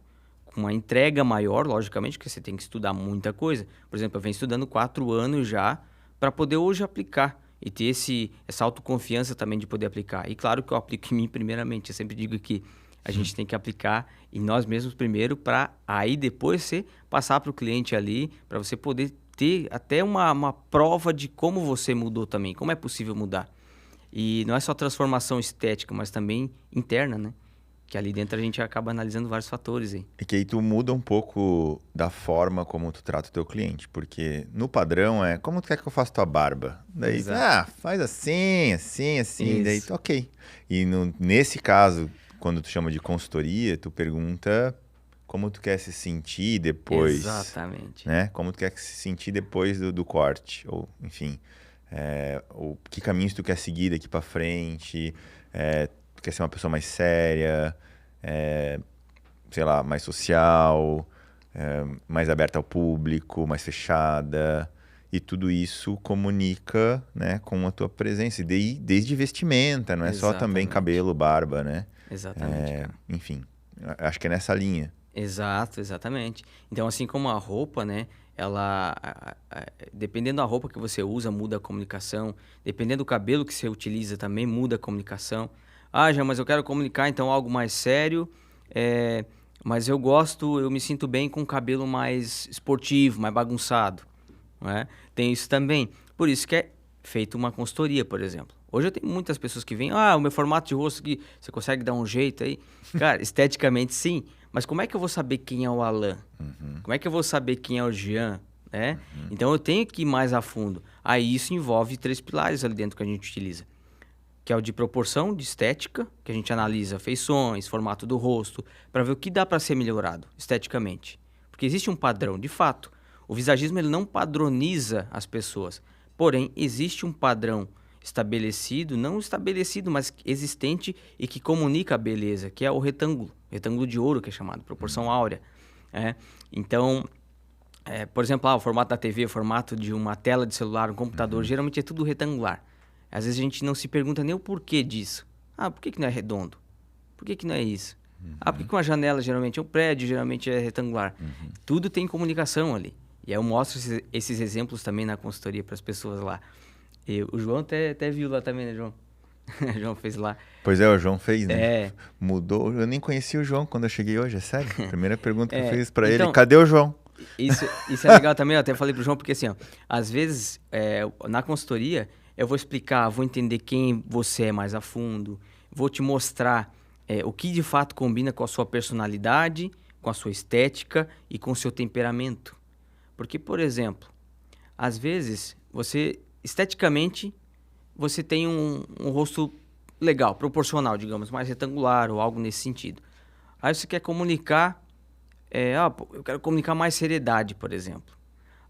com uma entrega maior, logicamente, porque você tem que estudar muita coisa. Por exemplo, eu venho estudando 4 anos já para poder hoje aplicar e ter essa autoconfiança também de poder aplicar. E claro que eu aplico em mim primeiramente. Eu sempre digo que a gente tem que aplicar em nós mesmos primeiro, para aí depois você passar para o cliente ali, para você poder ter até uma prova de como você mudou também, como é possível mudar. E não é só transformação estética, mas também interna, né? Que ali dentro a gente acaba analisando vários fatores aí. É que aí tu muda um pouco da forma como tu trata o teu cliente, porque no padrão como tu quer que eu faça tua barba? Daí, faz assim, assim, assim, daí ok. E nesse caso, quando tu chama de consultoria, tu pergunta como tu quer se sentir depois. Exatamente. Né? Como tu quer se sentir depois do corte, ou enfim, ou que caminhos tu quer seguir daqui pra frente, tu quer ser uma pessoa mais séria, sei lá, mais social, mais aberta ao público, mais fechada, e tudo isso comunica, né, com a tua presença, e desde vestimenta, não é só também cabelo, barba, né? Exatamente. Enfim, acho que é nessa linha. Exatamente. Então, assim como a roupa, né? Dependendo da roupa que você usa, muda a comunicação. Dependendo do cabelo que você utiliza, também muda a comunicação. Mas eu quero comunicar, então, algo mais sério. Mas eu me sinto bem com o cabelo mais esportivo, mais bagunçado. Né? Tem isso também. Por isso que é feita uma consultoria, por exemplo. Hoje eu tenho muitas pessoas que vêm, o meu formato de rosto aqui, você consegue dar um jeito aí? Cara, esteticamente sim, mas como é que eu vou saber quem é o Alan? Como é que eu vou saber quem é o Jean? Né? Então eu tenho que ir mais a fundo. Aí isso envolve 3 pilares ali dentro que a gente utiliza. Que é o de proporção, de estética, que a gente analisa feições, formato do rosto, para ver o que dá para ser melhorado esteticamente. Porque existe um padrão, de fato. O visagismo ele não padroniza as pessoas. Porém, existe um padrão estabelecido, não estabelecido, mas existente e que comunica a beleza, que é o retângulo de ouro, que é chamado, proporção áurea. Então, por exemplo, o formato da TV, o formato de uma tela de celular, um computador, geralmente é tudo retangular. Às vezes a gente não se pergunta nem o porquê disso. Por que não é redondo? Por que não é isso? Por que uma janela geralmente é um prédio, geralmente é retangular? Tudo tem comunicação ali. E aí eu mostro esses exemplos também na consultoria para as pessoas lá. E o João até viu lá também, né, João? O João fez lá. Pois é, o João fez, né? Mudou. Eu nem conhecia o João quando eu cheguei hoje, é sério. Primeira pergunta que eu fiz para ele, cadê o João? Isso é legal também, eu até falei pro João, porque assim, às vezes, na consultoria, eu vou explicar, vou entender quem você é mais a fundo, vou te mostrar o que de fato combina com a sua personalidade, com a sua estética e com o seu temperamento. Porque, por exemplo, Às vezes, esteticamente, você tem um rosto legal, proporcional, digamos, mais retangular ou algo nesse sentido. Aí você quer comunicar, eu quero comunicar mais seriedade, por exemplo.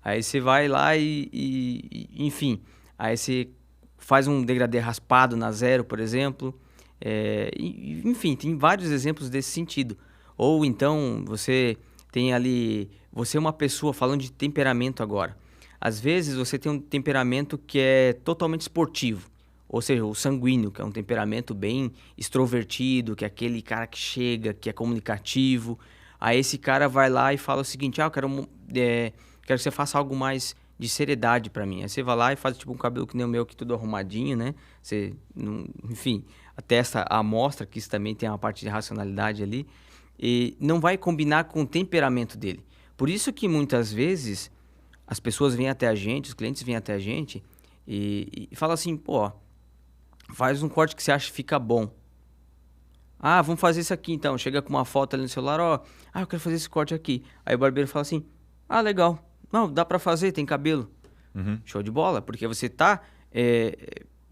Aí você vai lá enfim, aí você faz um degradê raspado na zero, por exemplo. Enfim, tem vários exemplos desse sentido. Ou então você tem ali, você é uma pessoa falando de temperamento agora. Às vezes você tem um temperamento que é totalmente esportivo. Ou seja, o sanguíneo, que é um temperamento bem extrovertido, que é aquele cara que chega, que é comunicativo. Aí esse cara vai lá e fala o seguinte, eu quero que você faça algo mais de seriedade pra mim. Aí você vai lá e faz tipo um cabelo que nem o meu, que tudo arrumadinho, né? Enfim, a testa amostra que isso também tem uma parte de racionalidade ali. E não vai combinar com o temperamento dele. Por isso que muitas vezes as pessoas vêm até a gente, os clientes vêm até a gente e falam assim, pô, faz um corte que você acha que fica bom. Ah, vamos fazer isso aqui então. Chega com uma foto ali no celular, eu quero fazer esse corte aqui. Aí o barbeiro fala assim, legal. Não, dá pra fazer, tem cabelo. Uhum. Show de bola, porque você tá,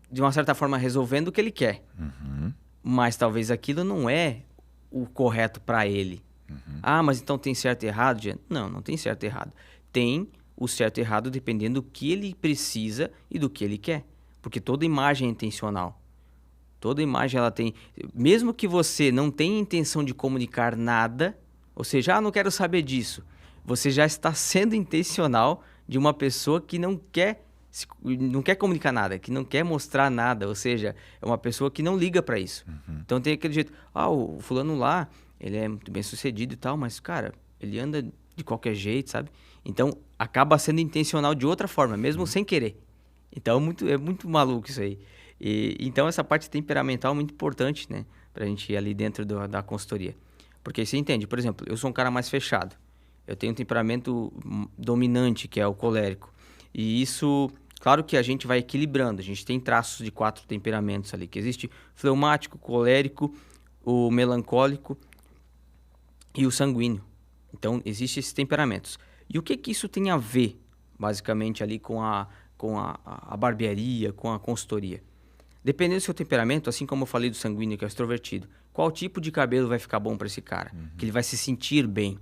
de uma certa forma, resolvendo o que ele quer. Uhum. Mas talvez aquilo não é o correto pra ele. Uhum. Mas então tem certo e errado? Não, não tem certo e errado. Tem o certo e errado dependendo do que ele precisa e do que ele quer. Porque toda imagem é intencional. Toda imagem ela tem... Mesmo que você não tenha intenção de comunicar nada, ou seja, não quero saber disso, você já está sendo intencional de uma pessoa que não quer comunicar nada, que não quer mostrar nada, ou seja, é uma pessoa que não liga para isso. Uhum. Então tem aquele jeito, o fulano lá, ele é muito bem sucedido e tal, mas cara, ele anda de qualquer jeito, sabe? Então acaba sendo intencional de outra forma, mesmo sem querer. Então é muito maluco isso aí. Então essa parte temperamental é muito importante, né? Pra gente ir ali dentro da consultoria. Porque você entende, por exemplo, eu sou um cara mais fechado. Eu tenho um temperamento dominante, que é o colérico. E isso, claro que a gente vai equilibrando. A gente tem traços de 4 temperamentos ali, que existe fleumático, colérico, o melancólico e o sanguíneo. Então, existem esses temperamentos. E o que isso tem a ver, basicamente, ali com a barbearia, com a consultoria? Dependendo do seu temperamento, assim como eu falei do sanguíneo, que é extrovertido, qual tipo de cabelo vai ficar bom para esse cara? Que ele vai se sentir bem,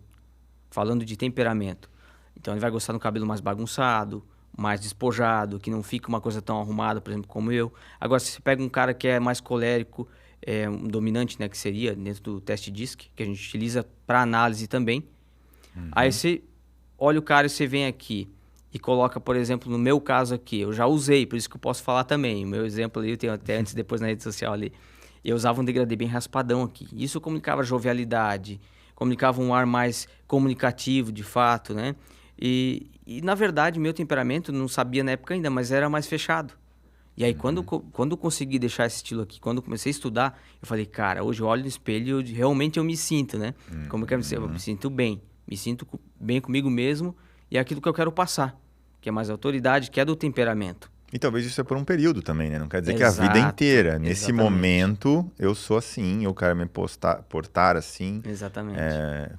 falando de temperamento. Então, ele vai gostar do cabelo mais bagunçado, mais despojado, que não fica uma coisa tão arrumada, por exemplo, como eu. Agora, se você pega um cara que é mais colérico, um dominante, né, que seria dentro do teste DISC, que a gente utiliza para análise também. Aí você olha o cara e você vem aqui e coloca, por exemplo, no meu caso aqui, eu já usei, por isso que eu posso falar também. O meu exemplo ali, eu tenho até antes e depois na rede social ali. Eu usava um degradê bem raspadão aqui. Isso comunicava jovialidade, comunicava um ar mais comunicativo, de fato, né? E na verdade, meu temperamento, não sabia na época ainda, mas era mais fechado. E aí, quando eu consegui deixar esse estilo aqui, quando eu comecei a estudar, eu falei, cara, hoje eu olho no espelho e realmente eu me sinto, né? Como eu quero dizer, eu me sinto bem. Me sinto bem comigo mesmo e é aquilo que eu quero passar, que é mais autoridade, que é do temperamento. E talvez isso é por um período também, né? Não quer dizer que é a vida inteira. Nesse momento, eu sou assim, eu quero me portar assim. Exatamente.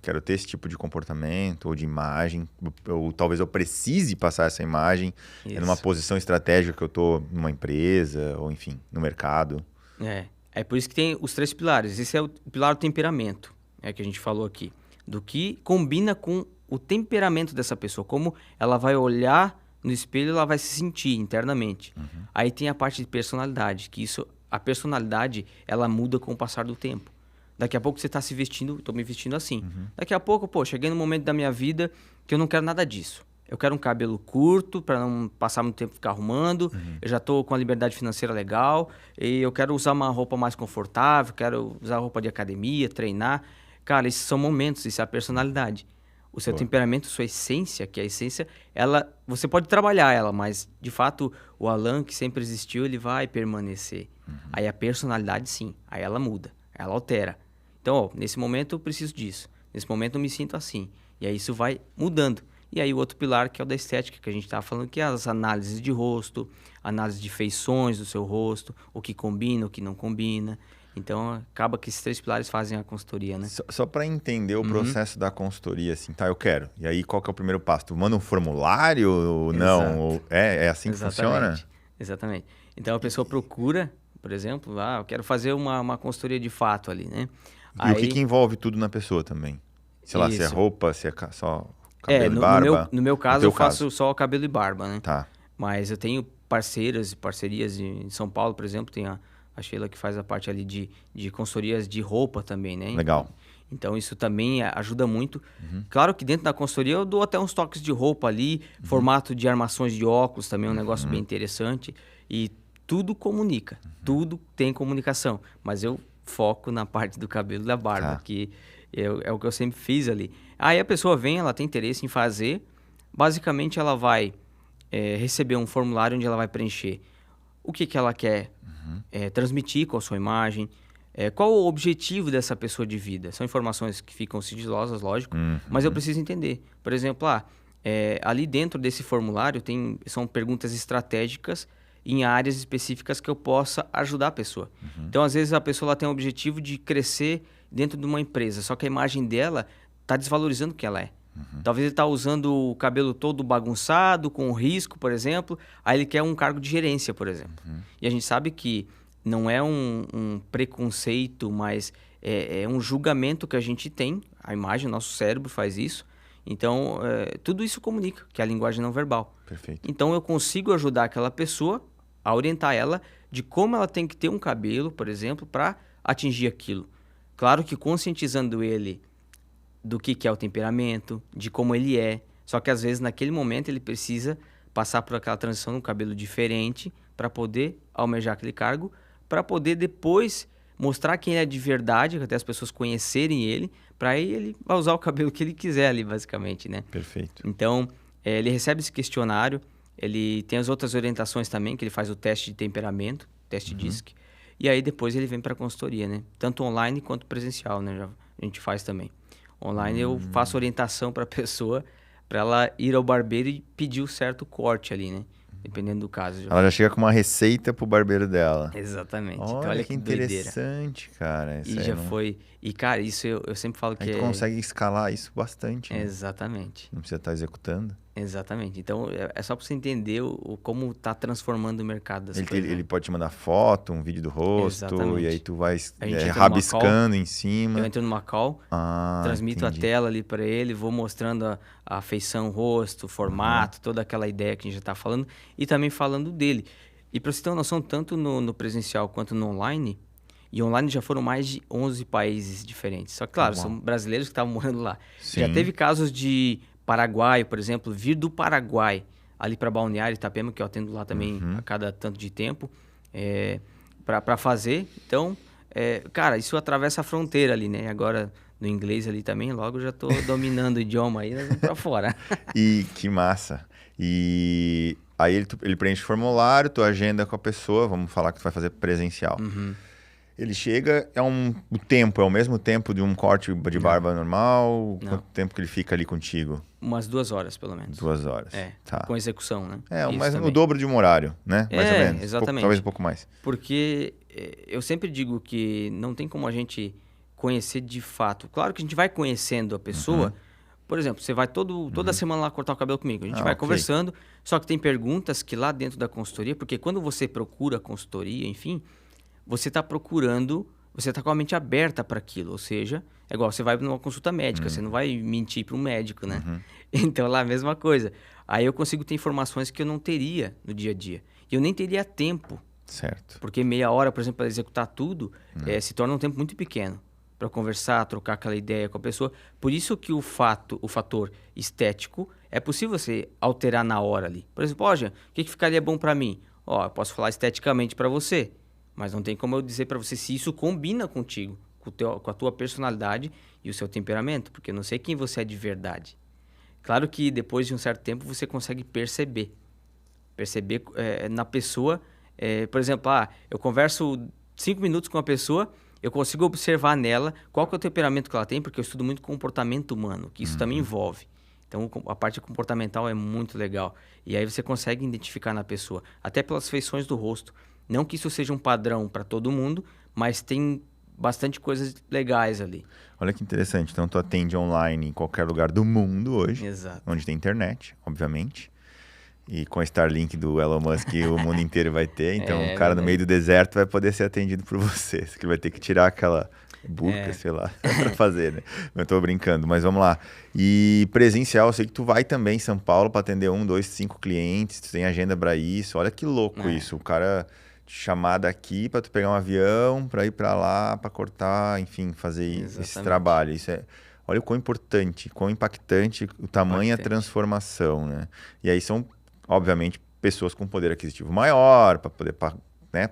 Quero ter esse tipo de comportamento ou de imagem. Ou talvez eu precise passar essa imagem numa posição estratégica que eu estou numa empresa, ou enfim, no mercado. É por isso que tem os 3 pilares. Esse é o pilar do temperamento, que a gente falou aqui. Do que combina com o temperamento dessa pessoa. Como ela vai olhar no espelho, ela vai se sentir internamente. Aí tem a parte de personalidade, que a personalidade, ela muda com o passar do tempo. Daqui a pouco você está se vestindo, estou me vestindo assim. Daqui a pouco, cheguei num momento da minha vida que eu não quero nada disso. Eu quero um cabelo curto, para não passar muito tempo ficar arrumando. Eu já estou com a liberdade financeira legal. E eu quero usar uma roupa mais confortável, quero usar roupa de academia, treinar. Cara, esses são momentos, isso é a personalidade. O seu temperamento, sua essência, que a essência, você pode trabalhar ela, mas, de fato, o Alan, que sempre existiu, ele vai permanecer. Aí a personalidade, sim, aí ela muda, ela altera. Então, nesse momento eu preciso disso, nesse momento eu me sinto assim. E aí isso vai mudando. E aí o outro pilar, que é o da estética, que a gente estava falando, que é as análises de rosto, análise de feições do seu rosto, o que combina, o que não combina. Então, acaba que esses 3 pilares fazem a consultoria, né? Só para entender o processo da consultoria, assim, tá, eu quero. E aí, qual que é o primeiro passo? Tu manda um formulário ou não? Ou é assim que funciona? Exatamente. Então, a pessoa procura, por exemplo, eu quero fazer uma consultoria de fato ali, né? E o que envolve tudo na pessoa também? Sei lá, se é roupa, se é só cabelo e barba. No meu caso, eu faço só cabelo e barba, né? Tá. Mas eu tenho parceiras e parcerias em São Paulo, por exemplo, tem a Sheila que faz a parte ali de consultorias de roupa também, né? Legal. Então, isso também ajuda muito. Claro que dentro da consultoria eu dou até uns toques de roupa ali, formato de armações de óculos também é um negócio bem interessante. E tudo comunica, tudo tem comunicação. Mas eu foco na parte do cabelo e da barba, que é o que eu sempre fiz ali. Aí a pessoa vem, ela tem interesse em fazer. Basicamente, ela vai receber um formulário onde ela vai preencher o que ela quer transmitir com a sua imagem, qual o objetivo dessa pessoa de vida. São informações que ficam sigilosas, lógico, mas eu preciso entender. Por exemplo, ali dentro desse formulário são perguntas estratégicas em áreas específicas que eu possa ajudar a pessoa. Então, às vezes, a pessoa ela tem o objetivo de crescer dentro de uma empresa, só que a imagem dela está desvalorizando o que ela é. Talvez ele está usando o cabelo todo bagunçado, com risco, por exemplo, aí ele quer um cargo de gerência, por exemplo. E a gente sabe que não é um preconceito, mas é um julgamento que a gente tem, a imagem, o nosso cérebro faz isso. Então, tudo isso comunica, que é a linguagem não verbal. Perfeito. Então, eu consigo ajudar aquela pessoa a orientar ela de como ela tem que ter um cabelo, por exemplo, para atingir aquilo. Claro que conscientizando ele do que é o temperamento, de como ele é. Só que às vezes naquele momento ele precisa passar por aquela transição num cabelo diferente para poder almejar aquele cargo, para poder depois mostrar quem é de verdade, até as pessoas conhecerem ele, para aí ele vai usar o cabelo que ele quiser ali, basicamente, né? Perfeito. Então, ele recebe esse questionário, ele tem as outras orientações também, que ele faz o teste de temperamento, teste DISC, e aí depois ele vem para a consultoria, né? Tanto online quanto presencial, né? A gente faz também. Online eu faço orientação para a pessoa, para ela ir ao barbeiro e pedir o certo corte ali, né? Dependendo do caso. Ela já chega com uma receita pro barbeiro dela. Exatamente. Olha, então, olha que interessante, doideira. cara. E já foi... E, cara, isso eu sempre falo que tu consegue escalar isso bastante, né? Exatamente. Não precisa estar executando. Exatamente. Então, é só para você entender como tá transformando o mercado das coisas. Ele pode te mandar foto, um vídeo do rosto, Exatamente. E aí tu vai rabiscando rabiscando em cima. Eu entro numa call, transmito a tela ali para ele, vou mostrando a feição, o rosto, o formato, toda aquela ideia que a gente já tá falando, e também falando dele. E para você ter uma noção, tanto no presencial quanto no online, e online já foram mais de 11 países diferentes. Só que, claro, são brasileiros que estavam morando lá. Sim. Já teve casos de Paraguai, por exemplo, vir do Paraguai ali para Balneário Itapema, que eu atendo lá também a cada tanto de tempo, para fazer. Então, cara, isso atravessa a fronteira ali, né? Agora, no inglês ali também, logo já estou dominando o idioma aí, nós vamos para fora. E que massa. E aí ele preenche o formulário, tu agenda com a pessoa, vamos falar que tu vai fazer presencial. Ele chega, o tempo é o mesmo tempo de um corte de barba normal? Não. Quanto tempo que ele fica ali contigo? Umas 2 horas, pelo menos. 2 horas. Tá. Com execução, né? Mas o dobro de um horário, né? Mais ou menos. Exatamente. Talvez um pouco mais. Porque eu sempre digo que não tem como a gente conhecer de fato. Claro que a gente vai conhecendo a pessoa. Por exemplo, você vai toda semana lá cortar o cabelo comigo. A gente vai conversando, só que tem perguntas que lá dentro da consultoria, porque quando você procura consultoria, enfim, você está procurando, você está com a mente aberta para aquilo. Ou seja, é igual você vai numa consulta médica, você não vai mentir para um médico, né? Então lá a mesma coisa. Aí eu consigo ter informações que eu não teria no dia a dia. E eu nem teria tempo. Certo. Porque meia hora, por exemplo, para executar tudo, se torna um tempo muito pequeno para conversar, trocar aquela ideia com a pessoa. Por isso que o fator estético, é possível você alterar na hora ali. Por exemplo, o que ficaria bom para mim? Eu posso falar esteticamente para você, mas não tem como eu dizer para você se isso combina contigo, com a tua personalidade e o seu temperamento, porque eu não sei quem você é de verdade. Claro que depois de um certo tempo você consegue perceber na pessoa. Por exemplo, eu converso 5 minutos com a pessoa, eu consigo observar nela qual que é o temperamento que ela tem, porque eu estudo muito comportamento humano, que isso também envolve. Então, a parte comportamental é muito legal. E aí você consegue identificar na pessoa, até pelas feições do rosto. Não que isso seja um padrão para todo mundo, mas tem bastante coisas legais ali. Olha que interessante. Então, tu atende online em qualquer lugar do mundo hoje, Exato. onde tem internet, obviamente. E com a Starlink do Elon Musk, o mundo inteiro vai ter. Então, o cara no meio do deserto vai poder ser atendido por você. Você vai ter que tirar aquela burca, sei lá, pra fazer, né? Eu tô brincando, mas vamos lá. E presencial, eu sei que tu vai também em São Paulo para atender 1, 2, 5 clientes. Tu tem agenda para isso. Olha que louco isso. O cara te chamar daqui para tu pegar um avião, para ir para lá, para cortar, enfim, fazer esse trabalho. Isso é... Olha o quão importante, quão impactante o tamanho e a transformação, né? E aí são, obviamente, pessoas com poder aquisitivo maior, para poder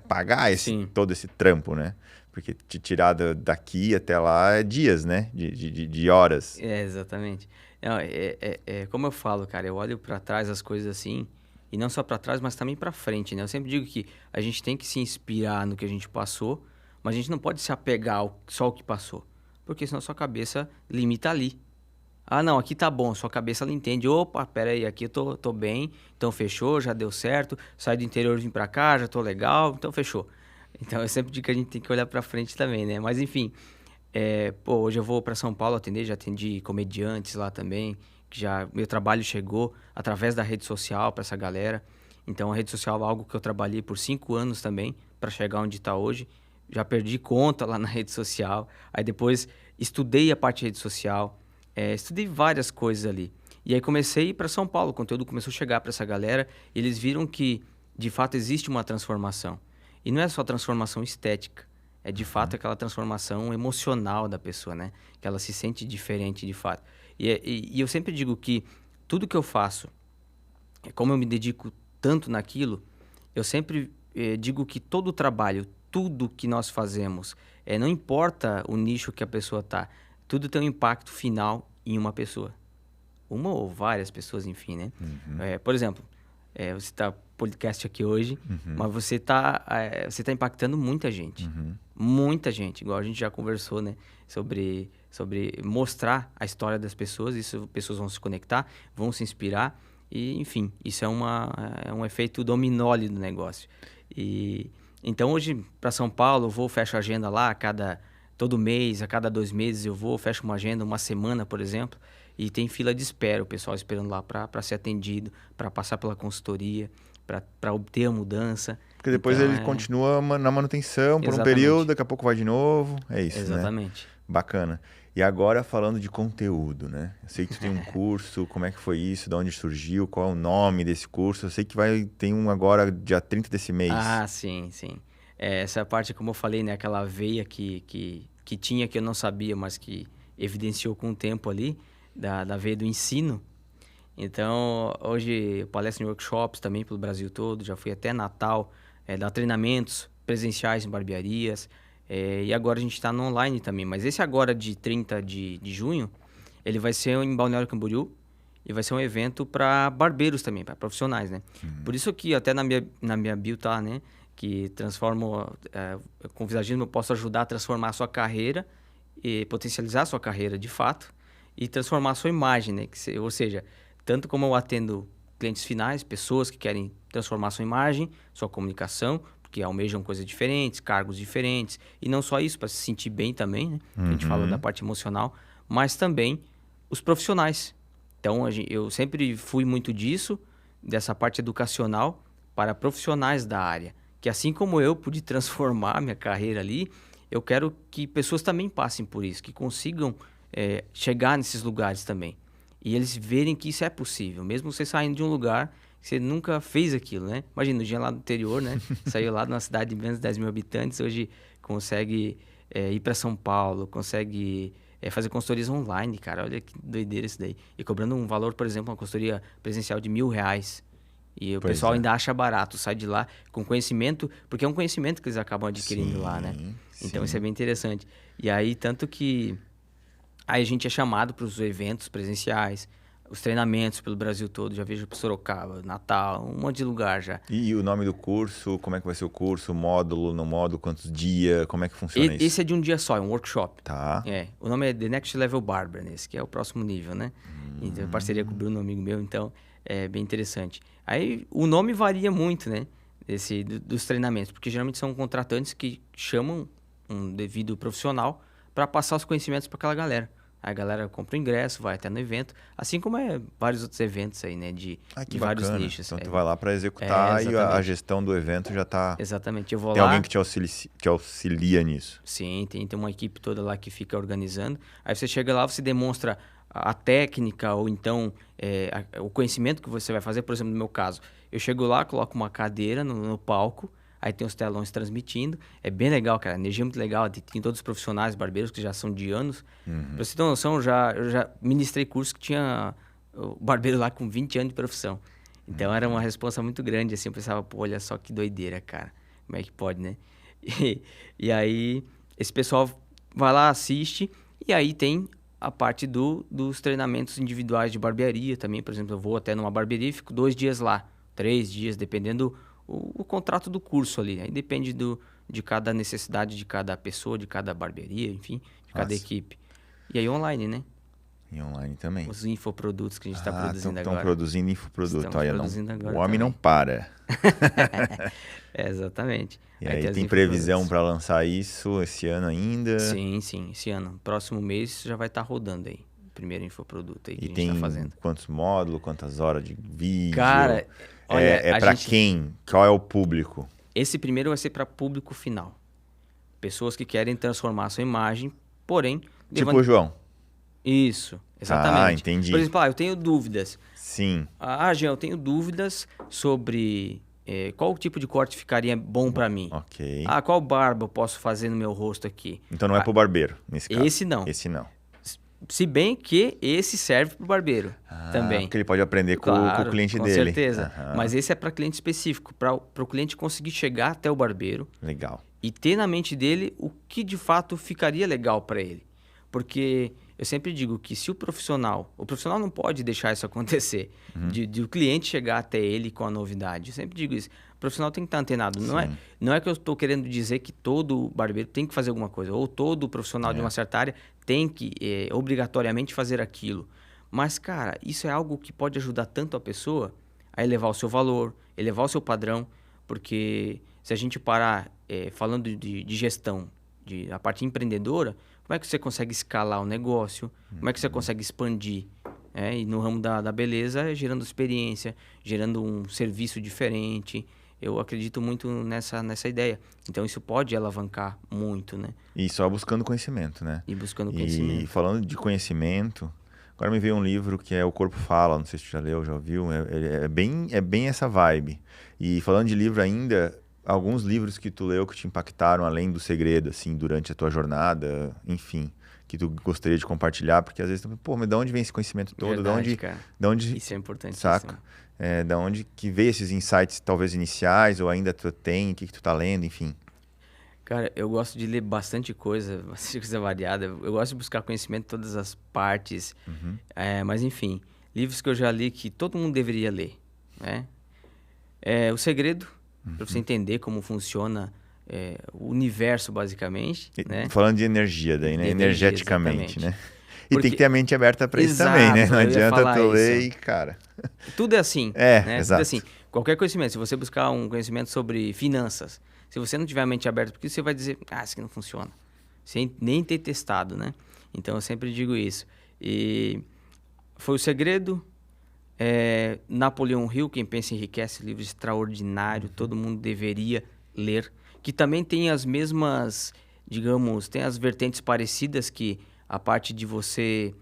pagar todo esse trampo, né? Porque te tirar daqui até lá é dias, né? De horas. Exatamente. Não, como eu falo, cara, eu olho para trás as coisas assim, e não só para trás, mas também para frente, né? Eu sempre digo que a gente tem que se inspirar no que a gente passou, mas a gente não pode se apegar só ao que passou, porque senão sua cabeça limita ali. Ah, não, aqui tá bom, sua cabeça ela entende. Opa, pera aí, aqui eu tô bem, então fechou, já deu certo. Saí do interior, vim pra cá, já tô legal, então fechou. Então eu sempre digo que a gente tem que olhar pra frente também, né? Mas enfim, hoje eu vou pra São Paulo atender, já atendi comediantes lá também, que já meu trabalho chegou através da rede social pra essa galera. Então a rede social é algo que eu trabalhei por 5 anos também, pra chegar onde tá hoje. Já perdi conta lá na rede social, aí depois estudei a parte de rede social. Estudei várias coisas ali. E aí comecei a ir para São Paulo, o conteúdo começou a chegar para essa galera, e eles viram que, de fato, existe uma transformação. E não é só transformação estética, é de fato aquela transformação emocional da pessoa, né? Que ela se sente diferente de fato. E eu sempre digo que tudo que eu faço, como eu me dedico tanto naquilo, eu sempre digo que todo o trabalho, tudo que nós fazemos, não importa o nicho que a pessoa está, tudo tem um impacto final em uma pessoa. Uma ou várias pessoas, enfim, né? Por exemplo, você está podcast aqui hoje, mas você tá impactando muita gente. Muita gente, igual a gente já conversou, né? Sobre mostrar a história das pessoas, isso pessoas vão se conectar, vão se inspirar, e enfim, isso é um efeito dominó ali do negócio. Então hoje, para São Paulo, eu vou, fecho a agenda lá, todo mês, a cada 2 meses eu vou, fecho uma agenda, uma semana, por exemplo, e tem fila de espera, o pessoal esperando lá para ser atendido, para passar pela consultoria, para obter a mudança. Porque depois então, ele continua na manutenção por um Exatamente. período, daqui a pouco vai de novo, é isso, Exatamente. Né? Bacana. E agora falando de conteúdo, né? Eu sei que tu tem um curso, como é que foi isso, de onde surgiu, qual é o nome desse curso? Eu sei que tem um agora, dia 30 desse mês. Ah, sim. Essa parte, como eu falei, né? Aquela veia que tinha, que eu não sabia, mas que evidenciou com o tempo ali, da veia do ensino. Então, hoje eu palestro em workshops também pelo Brasil todo, já fui até Natal, dar treinamentos presenciais em barbearias, e agora a gente está no online também. Mas esse agora de 30 de junho, ele vai ser em Balneário Camboriú, e vai ser um evento para barbeiros também, para profissionais, né? Por isso que até na minha bio tá, né? Que transformo, com o visagismo eu posso ajudar a transformar a sua carreira e potencializar a sua carreira de fato e transformar a sua imagem, né? Ou seja, tanto como eu atendo clientes finais, pessoas que querem transformar a sua imagem, sua comunicação, porque almejam coisas diferentes, cargos diferentes, e não só isso, para se sentir bem também, né? A gente fala da parte emocional, mas também os profissionais. Então, eu sempre fui muito disso, dessa parte educacional, para profissionais da área. Que assim como eu pude transformar minha carreira ali, eu quero que pessoas também passem por isso, que consigam chegar nesses lugares também. E eles verem que isso é possível, mesmo você saindo de um lugar que você nunca fez aquilo, né? Imagina, o dia lá do interior, né? Saiu lá de uma cidade de menos de 10 mil habitantes, hoje consegue ir para São Paulo, consegue fazer consultorias online, cara. Olha que doideira isso daí. E cobrando um valor, por exemplo, uma consultoria presencial de R$1.000. E o pessoal ainda acha barato, sai de lá com conhecimento, porque é um conhecimento que eles acabam adquirindo lá, né? Então isso é bem interessante. E aí, tanto que aí a gente é chamado para os eventos presenciais, os treinamentos pelo Brasil todo, já vejo Sorocaba, Natal, um monte de lugar já. E o nome do curso, como é que vai ser o curso, módulo, no módulo, quantos dias, como é que funciona isso? Esse é de um dia só, é um workshop. Tá. O nome é The Next Level Barber, nesse, que é o próximo nível, né? Então, parceria com o Bruno, amigo meu, então é bem interessante. Aí o nome varia muito, né? Dos treinamentos, porque geralmente são contratantes que chamam um devido profissional para passar os conhecimentos para aquela galera. Aí a galera compra o ingresso, vai até no evento, assim como vários outros eventos aí, né, de Que vários bacana. nichos. Então tu vai lá para executar e a exatamente. gestão do evento já tá... Exatamente, eu vou Tem lá... alguém que te auxilia nisso? Sim, tem uma equipe toda lá que fica organizando. Aí você chega lá, você demonstra a técnica ou então o conhecimento que você vai fazer. Por exemplo, no meu caso, eu chego lá, coloco uma cadeira no palco, aí tem os telões transmitindo. É bem legal, cara. A energia é muito legal. Tem todos os profissionais barbeiros que já são de anos. Pra você ter uma noção, eu já ministrei curso que tinha o barbeiro lá com 20 anos de profissão. Então era uma responsa muito grande, assim. Eu pensava, pô, olha só que doideira, cara. Como é que pode, né? E aí, esse pessoal vai lá, assiste. E aí tem a parte dos treinamentos individuais de barbearia também. Por exemplo, eu vou até numa barbearia e fico 2 dias lá. 3 dias, dependendo o contrato do curso ali. Aí depende de cada necessidade de cada pessoa, de cada barbearia, enfim, de cada equipe. E aí online, né? E online também. Os infoprodutos que a gente está produzindo agora. Estão produzindo infoproduto. Olha, agora o homem também. não para. Exatamente. E aí tem previsão para lançar isso esse ano ainda? Sim, esse ano. Próximo mês já vai estar rodando aí. O primeiro infoproduto aí que a gente está fazendo. E tem quantos módulos, quantas horas de vídeo? Cara, olha... para quem? Qual é o público? Esse primeiro vai ser para público final. Pessoas que querem transformar a sua imagem, porém... Tipo o João. Isso, exatamente. Ah, entendi. Por exemplo, eu tenho dúvidas. Sim. Jean, eu tenho dúvidas sobre qual tipo de corte ficaria bom para mim. Ok. Qual barba eu posso fazer no meu rosto aqui? Então não é pro barbeiro, nesse caso. Esse não. Esse não. Se bem que esse serve pro barbeiro também. Porque ele pode aprender com o cliente com dele. Com certeza. Mas esse é para cliente específico, para o cliente conseguir chegar até o barbeiro. Legal. E ter na mente dele o que de fato ficaria legal para ele. Porque eu sempre digo que se o profissional não pode deixar isso acontecer, de o cliente chegar até ele com a novidade. Eu sempre digo isso. O profissional tem que estar antenado. Não é que eu estou querendo dizer que todo barbeiro tem que fazer alguma coisa, ou todo profissional de uma certa área tem que obrigatoriamente fazer aquilo. Mas, cara, isso é algo que pode ajudar tanto a pessoa a elevar o seu valor, elevar o seu padrão, porque se a gente parar falando de gestão, a parte empreendedora, como é que você consegue escalar o negócio? Como é que você consegue expandir? E no ramo da beleza, gerando experiência, gerando um serviço diferente. Eu acredito muito nessa ideia. Então, isso pode alavancar muito, né? E só buscando conhecimento, né? E buscando conhecimento. E falando de conhecimento, agora me veio um livro que é O Corpo Fala, não sei se tu já leu, já ouviu. É bem essa vibe. E falando de livro ainda... Alguns livros que tu leu que te impactaram além do segredo, assim, durante a tua jornada, enfim, que tu gostaria de compartilhar, porque às vezes, mas de onde vem esse conhecimento todo? Verdade, cara. De onde isso é importante. Saca? Da onde que veio esses insights, talvez iniciais, ou ainda tu tem, o que tu tá lendo, enfim. Cara, eu gosto de ler bastante coisa variada. Eu gosto de buscar conhecimento em todas as partes. Mas, enfim, livros que eu já li que todo mundo deveria ler, né? O Segredo, para você entender como funciona o universo, basicamente. Né? Falando de energia daí, né? Energeticamente, exatamente. né? E tem que ter a mente aberta para isso também, né? Não adianta tu ler e, cara... Tudo é assim. né? Exato. Tudo é assim. Qualquer conhecimento, se você buscar um conhecimento sobre finanças, se você não tiver a mente aberta, porque você vai dizer, isso aqui não funciona. Sem nem ter testado, né? Então, eu sempre digo isso. E foi O Segredo... Napoleão Hill, Quem Pensa Enriquece, livro extraordinário, todo mundo deveria ler, que também tem as mesmas, digamos, tem as vertentes parecidas, que a parte de você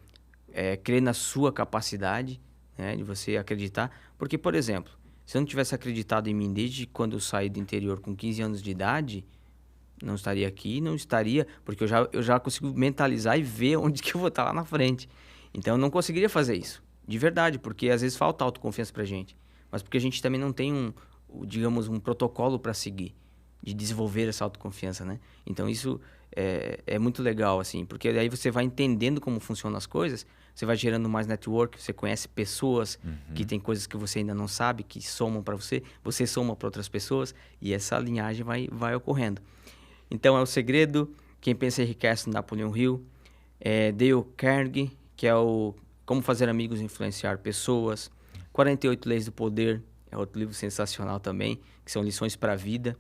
crer na sua capacidade, né, de você acreditar, porque, por exemplo, se eu não tivesse acreditado em mim desde quando eu saí do interior com 15 anos de idade, não estaria aqui, não estaria, porque eu já consigo mentalizar e ver onde que eu vou estar lá na frente, então eu não conseguiria fazer isso. De verdade, porque às vezes falta autoconfiança pra gente. Mas porque a gente também não tem digamos, um protocolo para seguir, de desenvolver essa autoconfiança, né? Então isso é muito legal, assim, porque aí você vai entendendo como funcionam as coisas, você vai gerando mais network, você conhece pessoas que tem coisas que você ainda não sabe, que somam para você soma para outras pessoas, e essa linhagem vai ocorrendo. Então é O Segredo, Quem Pensa Enriquece, Napoleão Hill, Dale Carnegie, que é o Como Fazer Amigos e Influenciar Pessoas, 48 Leis do Poder, é outro livro sensacional também, que são lições para a vida.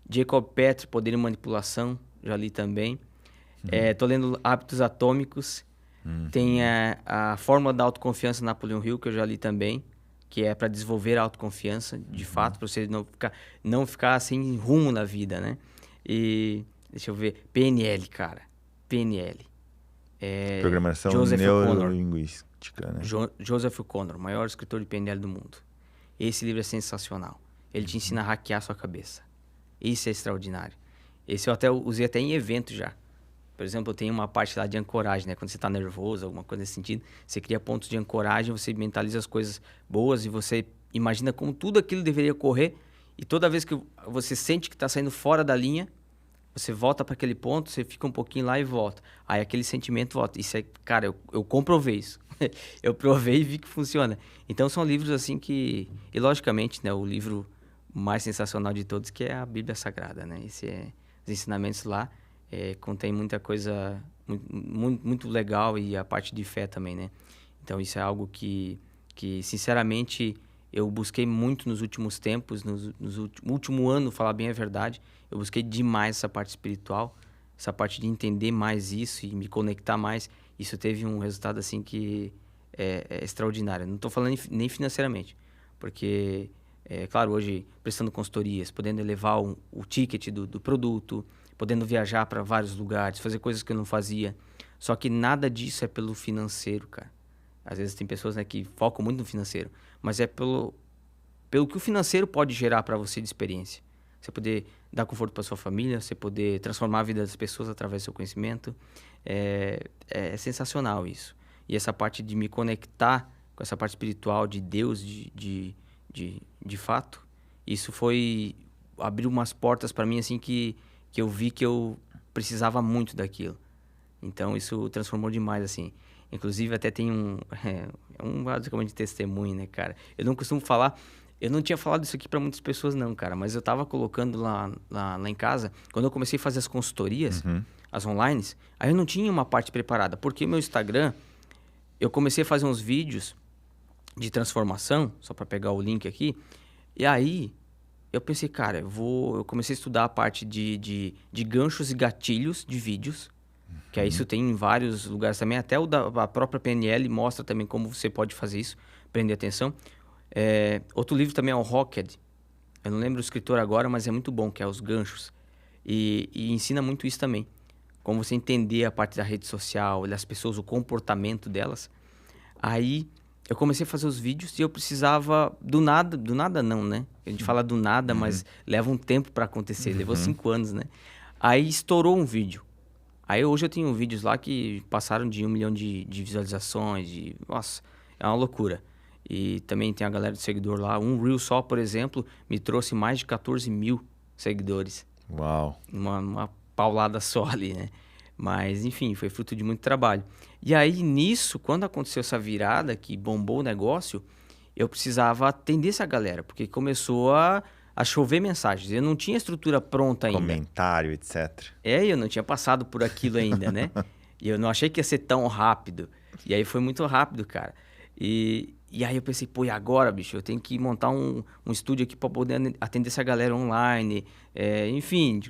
Jacob Petri, Poder e Manipulação, já li também. Tô lendo Hábitos Atômicos. Tem a Fórmula da Autoconfiança, Napoleon Hill, que eu já li também, que é para desenvolver a autoconfiança, de fato, para você não ficar sem rumo na vida, né? E deixa eu ver, PNL, cara. PNL. Programação Joseph neurolinguística, né? Joseph O'Connor, o maior escritor de PNL do mundo. Esse livro é sensacional. Ele te ensina a hackear a sua cabeça. Isso é extraordinário. Esse eu usei até em evento já. Por exemplo, eu tenho uma parte lá de ancoragem, né? Quando você está nervoso, alguma coisa nesse sentido, você cria pontos de ancoragem, você mentaliza as coisas boas e você imagina como tudo aquilo deveria ocorrer. E toda vez que você sente que está saindo fora da linha, você volta para aquele ponto, você fica um pouquinho lá e volta. Aí aquele sentimento volta. Isso é, cara, eu comprovei isso. Eu provei e vi que funciona. Então são livros assim que... E logicamente, né, o livro mais sensacional de todos, que é a Bíblia Sagrada, né? Os ensinamentos lá contém muita coisa muito legal, e a parte de fé também, né? Então isso é algo que sinceramente, eu busquei muito nos últimos tempos, no último ano, falar bem a verdade. Eu busquei demais essa parte espiritual, essa parte de entender mais isso e me conectar mais. Isso teve um resultado assim que é extraordinário. Não estou falando nem financeiramente, porque, claro, hoje prestando consultorias, podendo elevar o ticket do produto, podendo viajar para vários lugares, fazer coisas que eu não fazia. Só que nada disso é pelo financeiro, cara. Às vezes tem pessoas, né, que focam muito no financeiro, mas é pelo que o financeiro pode gerar para você de experiência. Você poder dar conforto para sua família, você poder transformar a vida das pessoas através do seu conhecimento. É sensacional isso. E essa parte de me conectar com essa parte espiritual de Deus, de fato, isso abriu umas portas para mim assim que eu vi que eu precisava muito daquilo. Então isso transformou demais, assim. Inclusive até tem basicamente de testemunho, né, cara? Eu não costumo falar... Eu não tinha falado isso aqui para muitas pessoas não, cara. Mas eu tava colocando lá em casa, quando eu comecei a fazer as consultorias, as online, aí eu não tinha uma parte preparada. Porque o meu Instagram, eu comecei a fazer uns vídeos de transformação, só para pegar o link aqui. E aí, eu pensei, cara, eu comecei a estudar a parte de ganchos e gatilhos de vídeos. Que aí isso tem em vários lugares também. Até a própria PNL mostra também como você pode fazer isso, prender atenção. Outro livro também é o Rocked. Eu não lembro o escritor agora, mas é muito bom, que é os ganchos. E ensina muito isso também. Como você entender a parte da rede social, das pessoas, o comportamento delas. Aí eu comecei a fazer os vídeos e eu precisava do nada não, né? A gente fala do nada, mas leva um tempo para acontecer. Levou 5 anos, né? Aí estourou um vídeo. Aí hoje eu tenho vídeos lá que passaram de 1 milhão de visualizações. Nossa, é uma loucura. E também tem a galera de seguidor lá. Um Reel só, por exemplo, me trouxe mais de 14 mil seguidores. Uau! Uma paulada só ali, né? Mas, enfim, foi fruto de muito trabalho. E aí, nisso, quando aconteceu essa virada, que bombou o negócio, eu precisava atender essa galera. Porque começou a chover mensagens. Eu não tinha estrutura pronta ainda. Comentário, etc. Eu não tinha passado por aquilo ainda, né? E eu não achei que ia ser tão rápido. E aí foi muito rápido, cara. E aí eu pensei, pô, e agora, bicho? Eu tenho que montar um estúdio aqui para poder atender essa galera online. Enfim,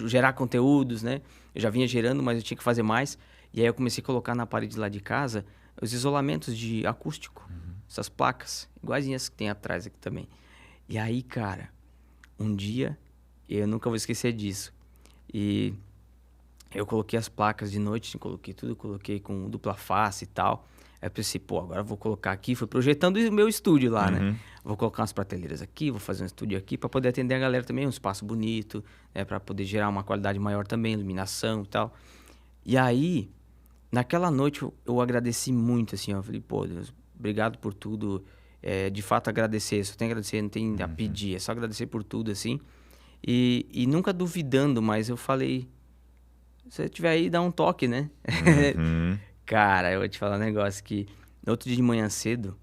gerar conteúdos, né? Eu já vinha gerando, mas eu tinha que fazer mais. E aí eu comecei a colocar na parede lá de casa os isolamentos de acústico. Essas placas, iguaizinhas que tem atrás aqui também. E aí, cara, um dia, eu nunca vou esquecer disso. E eu coloquei as placas de noite, coloquei com dupla face e tal. Aí eu pensei, pô, agora eu vou colocar aqui, fui projetando o meu estúdio lá, né? Vou colocar umas prateleiras aqui, vou fazer um estúdio aqui para poder atender a galera também, um espaço bonito, para poder gerar uma qualidade maior também, iluminação e tal. E aí, naquela noite, eu agradeci muito, assim, ó. Eu falei, pô, Deus, obrigado por tudo. De fato, agradecer, só tem a agradecer, não tem a pedir, é só agradecer por tudo, assim. E nunca duvidando, mas eu falei, se você tiver aí, dá um toque, né? Cara, eu vou te falar um negócio que... No outro dia de manhã cedo,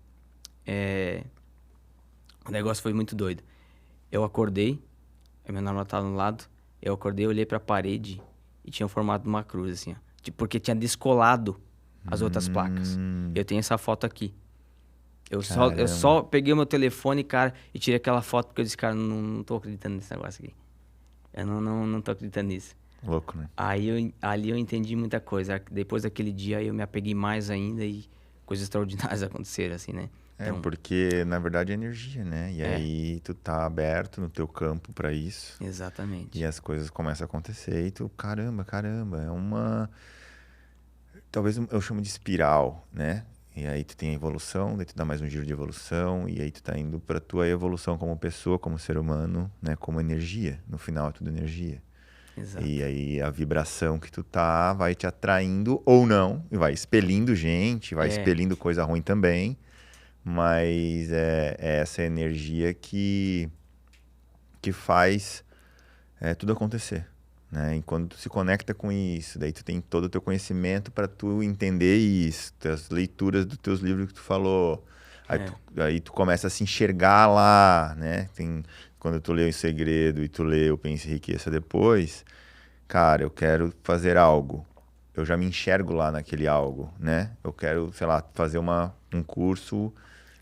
o negócio foi muito doido. Eu acordei, a minha namorada tava no lado, eu acordei, olhei pra parede e tinha formado uma cruz, assim, ó. Tipo, porque tinha descolado as outras placas. Eu tenho essa foto aqui. Eu só peguei o meu telefone, cara, e tirei aquela foto, porque eu disse, cara, não tô acreditando nesse negócio aqui. Eu não tô acreditando nisso. Louco, né? Ali eu entendi muita coisa. Depois daquele dia eu me apeguei mais ainda e coisas extraordinárias aconteceram, assim, né? É, Então, porque na verdade é energia, né? E é, aí tu tá aberto no teu campo pra isso e exatamente. as coisas começam a acontecer e tu, caramba, é uma... Talvez eu chamo de espiral, né? E aí tu tem a evolução, daí tu dá mais um giro de evolução e aí tu tá indo pra tua evolução como pessoa, como ser humano, né? Como energia. No final é tudo energia. E Exato. aí a vibração que tu tá vai te atraindo ou não, e vai expelindo gente, vai É, expelindo coisa ruim também, mas é essa energia que faz tudo acontecer, né? E quando tu se conecta com isso, daí tu tem todo o teu conhecimento para tu entender isso, as leituras dos teus livros que tu falou, é, aí tu começa a se enxergar lá, né? Quando tu lê O Segredo e tu lê o Pense e Enriqueça depois, cara, eu quero fazer algo. Eu já me enxergo lá naquele algo, né? Eu quero, sei lá, fazer um curso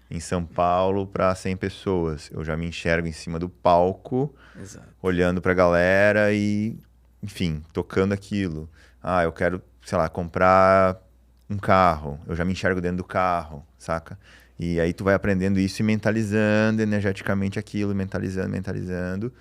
em São Paulo para 100 pessoas. Eu já me enxergo em cima do palco, exato. olhando para a galera e, enfim, tocando aquilo. Ah, eu quero, sei lá, comprar um carro. Eu já me enxergo dentro do carro, saca? E aí tu vai aprendendo isso e mentalizando energeticamente aquilo, mentalizando.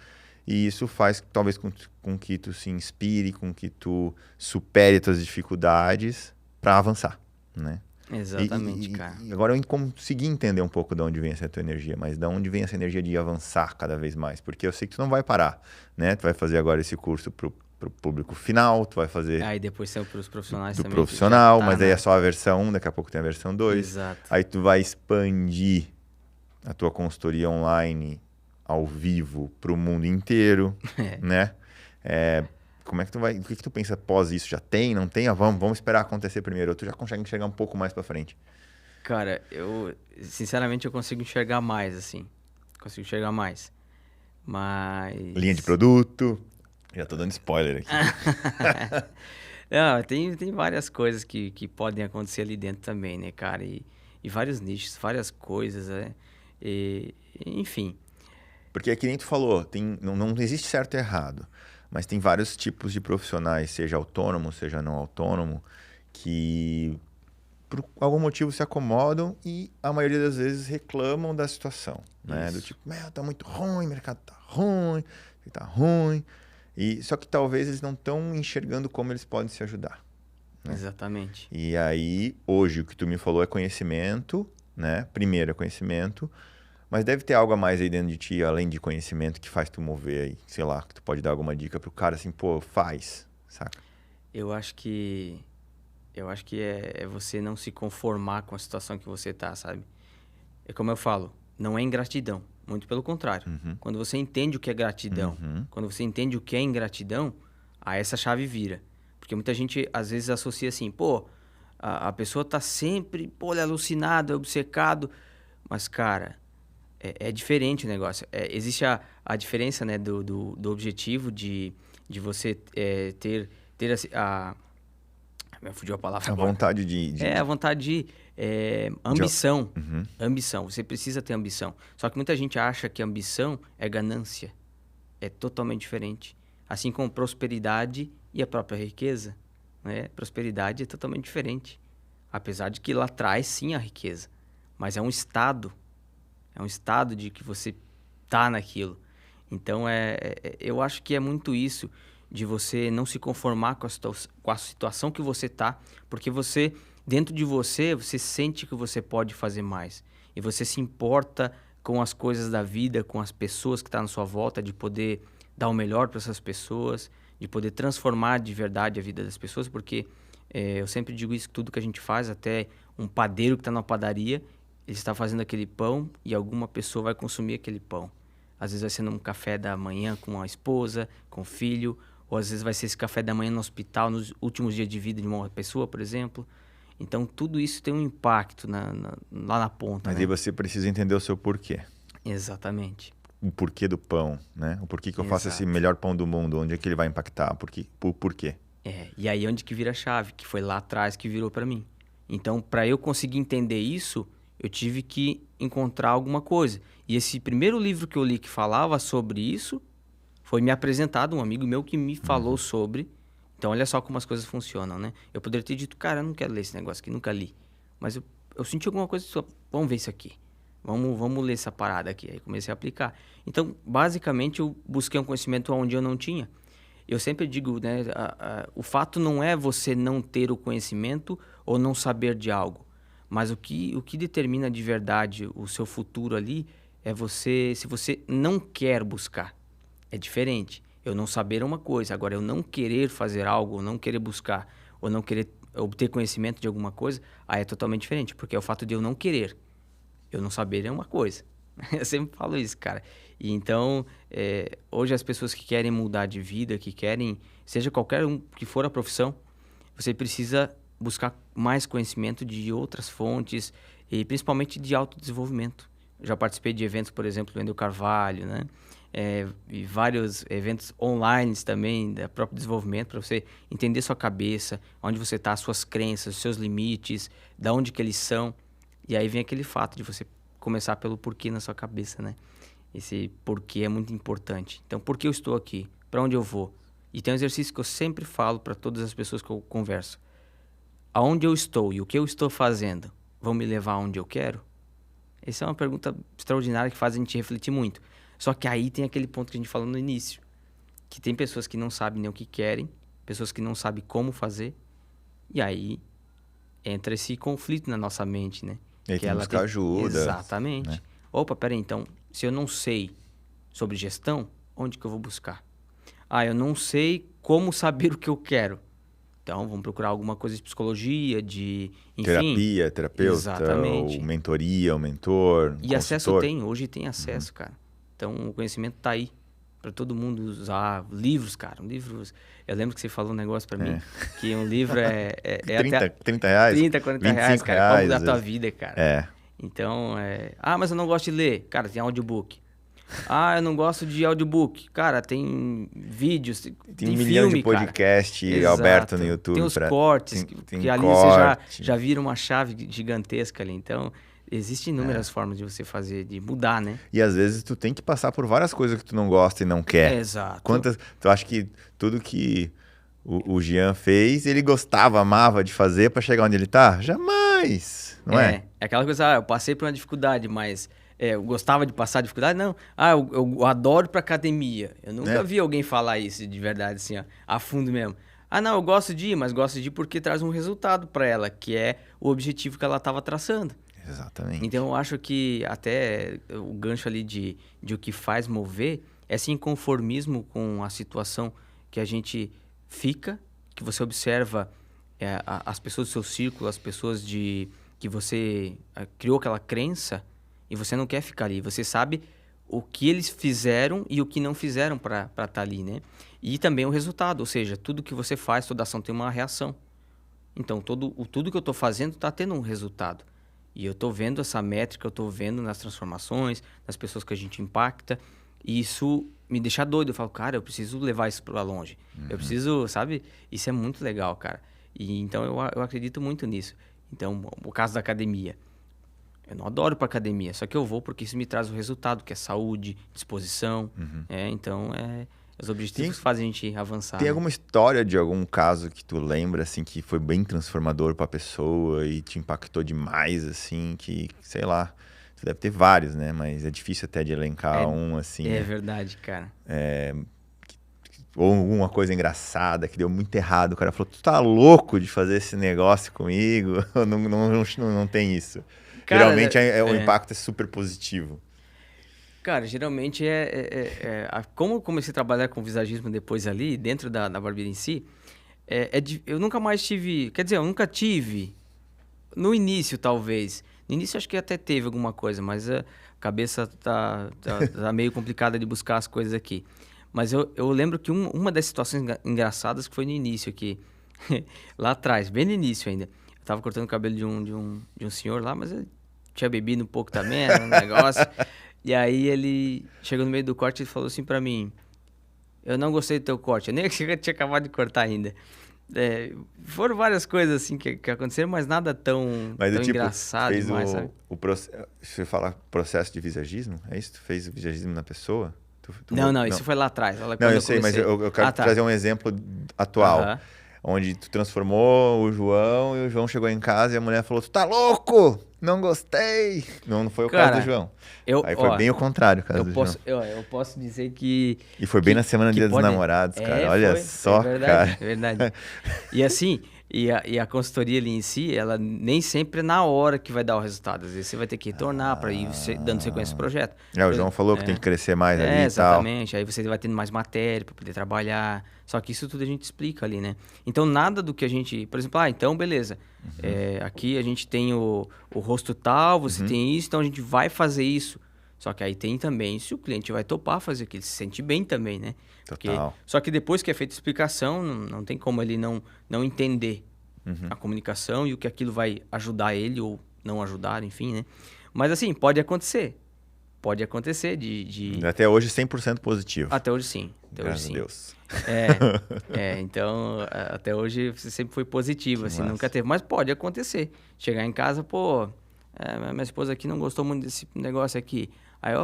E isso faz, talvez, com que tu se inspire, com que tu supere as tuas dificuldades para avançar, né? Exatamente, cara. E agora eu consegui entender um pouco de onde vem essa tua energia, mas de onde vem essa energia de avançar cada vez mais, porque eu sei que tu não vai parar, né? Tu vai fazer agora esse curso pro público final, tu vai fazer Aí depois saiu para os profissionais do também, que já profissional, tá mas aí é na... só a versão 1, daqui a pouco tem a versão 2. Exato. Aí tu vai expandir a tua consultoria online ao vivo para o mundo inteiro, É. né? É, como é que tu vai? O que que tu pensa após isso? Já tem? Não tem? Ah, vamos esperar acontecer primeiro. Ou tu já consegue enxergar um pouco mais para frente? Cara, sinceramente, eu consigo enxergar mais, assim. Consigo enxergar mais. Linha de Mas. produto. Já tô dando spoiler aqui. Não, tem várias coisas que podem acontecer ali dentro também, né, cara? E vários nichos, várias coisas, né? Enfim. Porque é que nem tu falou, não existe certo e errado. Mas tem vários tipos de profissionais, seja autônomo, seja não autônomo, que por algum motivo se acomodam e a maioria das vezes reclamam da situação, né? Do Isso. tipo, meu, tá muito ruim, o mercado tá ruim. E só que talvez eles não estão enxergando como eles podem se ajudar, né? Exatamente. E aí, hoje, o que tu me falou é conhecimento, né? Primeiro é conhecimento, mas deve ter algo a mais aí dentro de ti, além de conhecimento, que faz tu mover aí. Sei lá, que tu pode dar alguma dica pro cara assim, pô, faz, saca? Eu acho que. Eu acho que é você não se conformar com a situação que você tá, sabe? É como eu falo, não é ingratidão. Muito pelo contrário. Uhum, Quando você entende o que é gratidão, uhum, quando você entende o que é ingratidão, aí essa chave vira. Porque muita gente às vezes associa assim, pô, a pessoa tá sempre, pô, ele é alucinado, é obcecado. Mas, cara, é diferente o negócio. Existe a diferença, né, do objetivo de você ter me fugiu a palavra a agora. vontade É a vontade de de- ambição. Uhum. Ambição. Você precisa ter ambição. Só que muita gente acha que ambição é ganância. É totalmente diferente. Assim como prosperidade e a própria riqueza, né? Prosperidade é totalmente diferente. Apesar de que lá traz sim a riqueza, mas é um estado. É um estado de que você tá naquilo. Então, eu acho que é muito isso, de você não se conformar com a situação que você tá, porque você, dentro de você, você sente que você pode fazer mais. E você se importa com as coisas da vida, com as pessoas que estão na sua volta, de poder dar o melhor para essas pessoas, de poder transformar de verdade a vida das pessoas, porque eu sempre digo isso, tudo que a gente faz, até um padeiro que está na padaria, ele está fazendo aquele pão e alguma pessoa vai consumir aquele pão. Às vezes vai ser num café da manhã com a esposa, com o filho, ou às vezes vai ser esse café da manhã no hospital, nos últimos dias de vida de uma pessoa, por exemplo. Então, tudo isso tem um impacto lá na ponta, Mas aí né? você precisa entender o seu porquê. Exatamente. O porquê do pão, né? O porquê que eu faço esse Exato. melhor pão do mundo, onde é que ele vai impactar, por porquê. E aí onde que vira a chave, que foi lá atrás que virou para mim. Então, para eu conseguir entender isso, eu tive que encontrar alguma coisa. E esse primeiro livro que eu li que falava sobre isso Foi me apresentado um amigo meu que me falou sobre. Então, olha só como as coisas funcionam, né? Eu poderia ter dito, cara, eu não quero ler esse negócio aqui, nunca li. Mas eu senti alguma coisa, vamos ver isso aqui. Vamos ler essa parada aqui. Aí comecei a aplicar. Então, basicamente, eu busquei um conhecimento onde eu não tinha. Eu sempre digo, né? O fato não é você não ter o conhecimento ou não saber de algo. Mas o que determina de verdade o seu futuro ali é se você não quer buscar. É diferente. Eu não saber uma coisa, agora eu não querer fazer algo, ou não querer buscar, ou não querer obter conhecimento de alguma coisa, aí é totalmente diferente, porque é o fato de eu não querer. Eu não saber é uma coisa. Eu sempre falo isso, cara. E então, hoje as pessoas que querem mudar de vida, que querem, seja qualquer um que for a profissão, você precisa buscar mais conhecimento de outras fontes e principalmente de autodesenvolvimento. Eu já participei de eventos, por exemplo, do Wendel Carvalho, né? E vários eventos online também, da próprio desenvolvimento, para você entender sua cabeça, onde você está, suas crenças, seus limites, da onde que eles são. E aí vem aquele fato de você começar pelo porquê na sua cabeça, né? Esse porquê é muito importante. Então, por que eu estou aqui? Para onde eu vou? E tem um exercício que eu sempre falo para todas as pessoas que eu converso. Aonde eu estou e o que eu estou fazendo vão me levar aonde eu quero? Essa é uma pergunta extraordinária que faz a gente refletir muito. Só que aí tem aquele ponto que a gente falou no início, que tem pessoas que não sabem nem o que querem, pessoas que não sabem como fazer, e aí entra esse conflito na nossa mente, né? E aí tem que buscar ajuda. Exatamente. Né? Opa, peraí, então, se eu não sei sobre gestão, onde que eu vou buscar? Ah, eu não sei como saber o que eu quero. Então, vamos procurar alguma coisa de psicologia, de... Enfim, terapia, terapeuta, exatamente. Ou mentoria, o mentor, e acesso tem, hoje tem acesso, cara. Então, o conhecimento tá aí para todo mundo usar. Livros, cara, livros... Eu lembro que você falou um negócio para mim, que um livro é 30 reais? 30, 40 reais, cara, para mudar a tua vida, cara. É. Então, ah, mas eu não gosto de ler. Cara, tem audiobook. Ah, eu não gosto de audiobook. Cara, tem vídeos, tem um filme, milhão de podcast aberto no YouTube. Tem os cortes, que ali corte. Você já vira uma chave gigantesca ali. Então, existem inúmeras formas de você fazer, de mudar, né? E às vezes tu tem que passar por várias coisas que tu não gosta e não quer. Exato. Tu acha que tudo que o Jean fez, ele gostava, amava de fazer para chegar onde ele tá? Jamais, não é? É aquela coisa, eu passei por uma dificuldade, mas... eu gostava de passar dificuldade? Não. Ah, eu adoro ir pra academia. Eu nunca vi alguém falar isso de verdade, assim, ó, a fundo mesmo. Ah, não, eu gosto de ir, mas gosto de ir porque traz um resultado pra ela, que é o objetivo que ela tava traçando. Exatamente. Então, eu acho que até o gancho ali de o que faz mover é esse inconformismo com a situação que a gente fica, que você observa as pessoas do seu círculo, as pessoas que você criou aquela crença, e você não quer ficar ali. Você sabe o que eles fizeram e o que não fizeram para estar ali, né? E também o resultado, ou seja, tudo que você faz, toda ação tem uma reação. Então, tudo que eu estou fazendo está tendo um resultado. E eu estou vendo essa métrica, eu estou vendo nas transformações, nas pessoas que a gente impacta. E isso me deixa doido. Eu falo, cara, eu preciso levar isso para longe. Eu preciso, sabe? Isso é muito legal, cara. E então, eu acredito muito nisso. Então, o caso da academia. Eu não adoro ir para academia, só que eu vou porque isso me traz o resultado, que é saúde, disposição. Então, os objetivos fazem a gente avançar. Tem alguma história de algum caso que tu lembra, assim, que foi bem transformador para a pessoa e te impactou demais, assim, que, sei lá, você deve ter vários, né? Mas é difícil até de elencar um, assim. É verdade, cara. Ou alguma coisa engraçada que deu muito errado. O cara falou, tu tá louco de fazer esse negócio comigo? Não tem isso. Cara, geralmente o impacto é super positivo. Cara, geralmente como eu comecei a trabalhar com visagismo depois ali, dentro da barbearia em si, eu nunca mais tive... Quer dizer, eu nunca tive. No início, talvez. No início, acho que até teve alguma coisa, mas a cabeça tá meio complicada de buscar as coisas aqui. Mas eu lembro que uma das situações engraçadas que foi no início aqui. Lá atrás, bem no início ainda. Eu tava cortando o cabelo de um senhor lá, mas eu tinha bebido um pouco também, era um negócio. E aí ele chegou no meio do corte e falou assim pra mim, eu não gostei do teu corte. Eu nem tinha acabado de cortar ainda. Foram várias coisas assim que aconteceram, mas nada tão engraçado demais, sabe? Você fala processo de visagismo? É isso? Tu fez o visagismo na pessoa? Não, isso foi lá atrás. Não, eu sei, mas eu quero trazer um exemplo atual. Onde tu transformou o João e o João chegou em casa e a mulher falou, tu tá louco? Não gostei. Não foi o caso do João. Aí foi bem o contrário o caso do João. Eu posso dizer que... E foi bem na semana do Dia dos Namorados, cara. Olha só, cara. É verdade. E assim... E a consultoria ali em si, ela nem sempre é na hora que vai dar o resultado. Às vezes você vai ter que retornar para ir dando sequência ao projeto. O João falou que tem que crescer mais ali e tal. Exatamente. Aí você vai tendo mais matéria para poder trabalhar. Só que isso tudo a gente explica ali, né? Então, nada do que a gente... Por exemplo, então, beleza. Aqui a gente tem o rosto tal, você tem isso, então a gente vai fazer isso. Só que aí tem também se o cliente vai topar fazer aquilo, ele se sente bem também, né? Total. Só que depois que é feita a explicação, não tem como ele não entender a comunicação e o que aquilo vai ajudar ele ou não ajudar, enfim, né? Mas assim, pode acontecer. Pode acontecer de... Até hoje 100% positivo. Até hoje sim. Graças a Deus. Então, até hoje você sempre foi positivo, assim, massa. nunca teve. Mas pode acontecer. Chegar em casa, minha esposa aqui não gostou muito desse negócio aqui. Aí,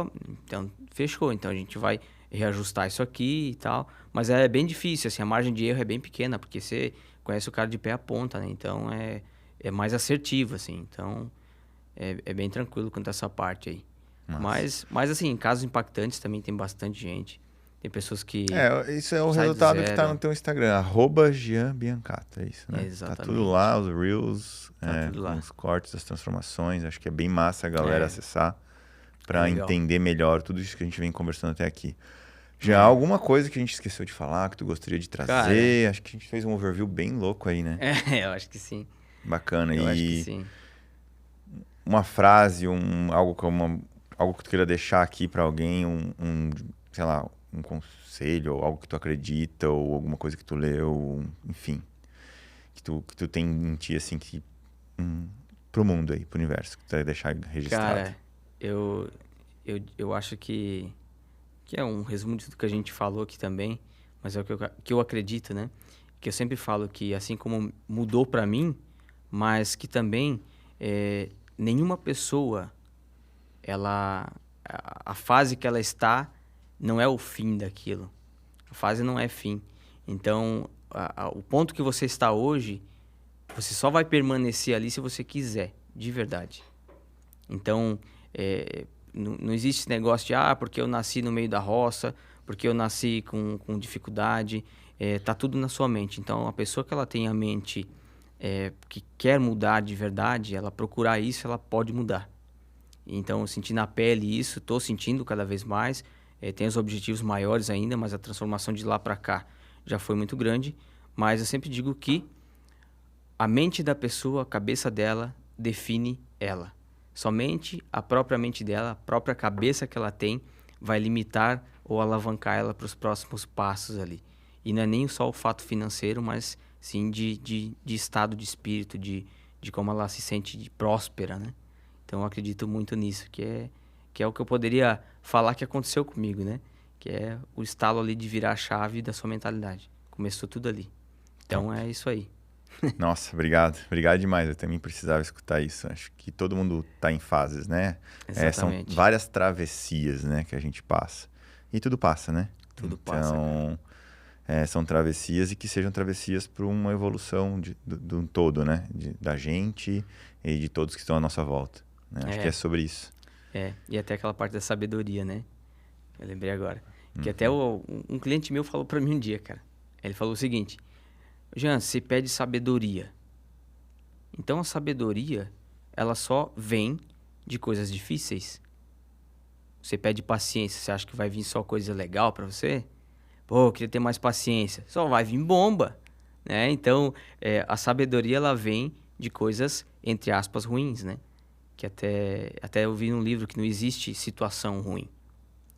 então, fechou. Então, a gente vai reajustar isso aqui e tal. Mas é bem difícil, assim, a margem de erro é bem pequena, porque você conhece o cara de pé a ponta, né? Então, é mais assertivo, assim. Então, é bem tranquilo quanto a essa parte aí. Mas, assim, casos impactantes também tem bastante gente. Tem pessoas que... isso é o resultado que tá no teu Instagram, @JeanBiancato, é isso, né? Exatamente. Tá tudo lá, os Reels, tudo lá. os cortes, as transformações. Acho que é bem massa a galera acessar para entender melhor tudo isso que a gente vem conversando até aqui. Já alguma coisa que a gente esqueceu de falar, que tu gostaria de trazer? Cara, acho que a gente fez um overview bem louco aí, né? Eu acho que sim. Bacana. Eu acho que sim. Uma frase, algo que tu queira deixar aqui para alguém, sei lá, um conselho, ou algo que tu acredita, ou alguma coisa que tu leu, enfim, que tu tem em ti, assim, pro mundo aí, pro universo, que tu vai deixar registrado. Cara, eu acho que é um resumo de tudo que a gente falou aqui também, mas é o que eu acredito, né? Que eu sempre falo que assim como mudou para mim, mas que também nenhuma pessoa, a fase que ela está não é o fim daquilo. A fase não é fim. Então, o ponto que você está hoje, você só vai permanecer ali se você quiser, de verdade. Então, não existe esse negócio de, porque eu nasci no meio da roça, porque eu nasci com dificuldade. Tá tudo na sua mente. Então, a pessoa que ela tem a mente que quer mudar de verdade, ela procurar isso, ela pode mudar. Então, eu senti na pele isso, estou sentindo cada vez mais. Tem os objetivos maiores ainda, mas a transformação de lá para cá já foi muito grande. Mas eu sempre digo que a mente da pessoa, a cabeça dela, define ela. Somente a própria mente dela, a própria cabeça que ela tem, vai limitar ou alavancar ela para os próximos passos ali. E não é nem só o fato financeiro, mas sim de estado de espírito, de como ela se sente próspera, né? Então, eu acredito muito nisso, que é o que eu poderia falar que aconteceu comigo, né? Que é o estalo ali de virar a chave da sua mentalidade. Começou tudo ali. Então, é isso aí. Nossa, obrigado. Obrigado demais. Eu também precisava escutar isso. Acho que todo mundo está em fases, né? Exatamente. São várias travessias, né, que a gente passa. E tudo passa, né? Tudo passa. Então, são travessias e que sejam travessias para uma evolução de um todo, né? Da gente e de todos que estão à nossa volta. Né? Acho que é sobre isso. E até aquela parte da sabedoria, né? Eu lembrei agora. Que até um cliente meu falou para mim um dia, cara. Ele falou o seguinte: Jean, você pede sabedoria. Então a sabedoria, ela só vem de coisas difíceis. Você pede paciência, você acha que vai vir só coisa legal para você? Pô, eu queria ter mais paciência. Só vai vir bomba, né? Então, a sabedoria, ela vem de coisas, entre aspas, ruins, né? Que até eu vi num livro que não existe situação ruim.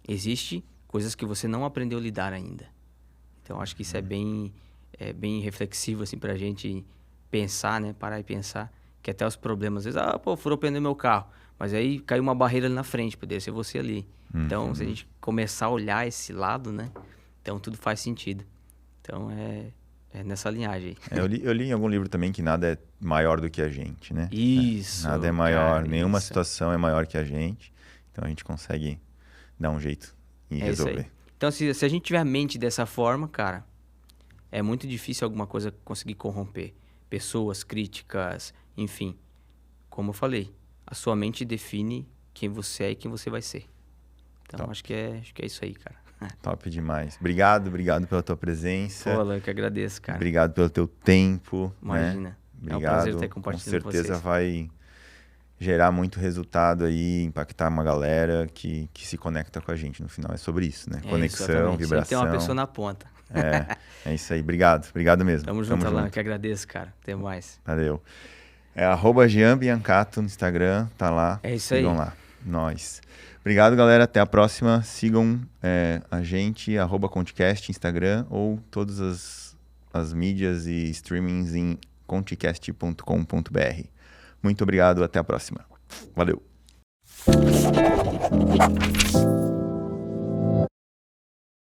Existe coisas que você não aprendeu a lidar ainda. Então, acho que isso é bem reflexivo, assim, pra gente pensar, né? Parar e pensar. Que até os problemas, às vezes, furou o pneu do meu carro. Mas aí caiu uma barreira ali na frente, poderia ser você ali. Então, se a gente começar a olhar esse lado, né? Então, tudo faz sentido. Então, é nessa linhagem aí. Eu li em algum livro também que nada é maior do que a gente, né? Isso. Nada é maior, cara, nenhuma isso. situação é maior que a gente. Então, a gente consegue dar um jeito e É isso aí. resolver. Então, se a gente tiver a mente dessa forma, cara, é muito difícil alguma coisa conseguir corromper. Pessoas, críticas, enfim. Como eu falei, a sua mente define quem você é e quem você vai ser. Então, acho que é isso aí, cara. Top demais. Obrigado pela tua presença. Pô, Alan, eu que agradeço, cara. Obrigado pelo teu tempo. Imagina. Né? É um Obrigado. prazer ter compartilhado com certeza vocês. vai gerar muito resultado aí, impactar uma galera que se conecta com a gente no final. É sobre isso, né? Conexão, exatamente. vibração. Sempre tem uma pessoa na ponta. É isso aí. Obrigado mesmo. Tamo junto, Alan. Eu que agradeço, cara. Até mais. Valeu. É @JeanBiancato no Instagram, tá lá. É isso Sigam aí. lá. Nós. Obrigado, galera. Até a próxima. Sigam a gente, @Conticast, Instagram ou todas as mídias e streamings em conticast.com.br. Muito obrigado. Até a próxima. Valeu.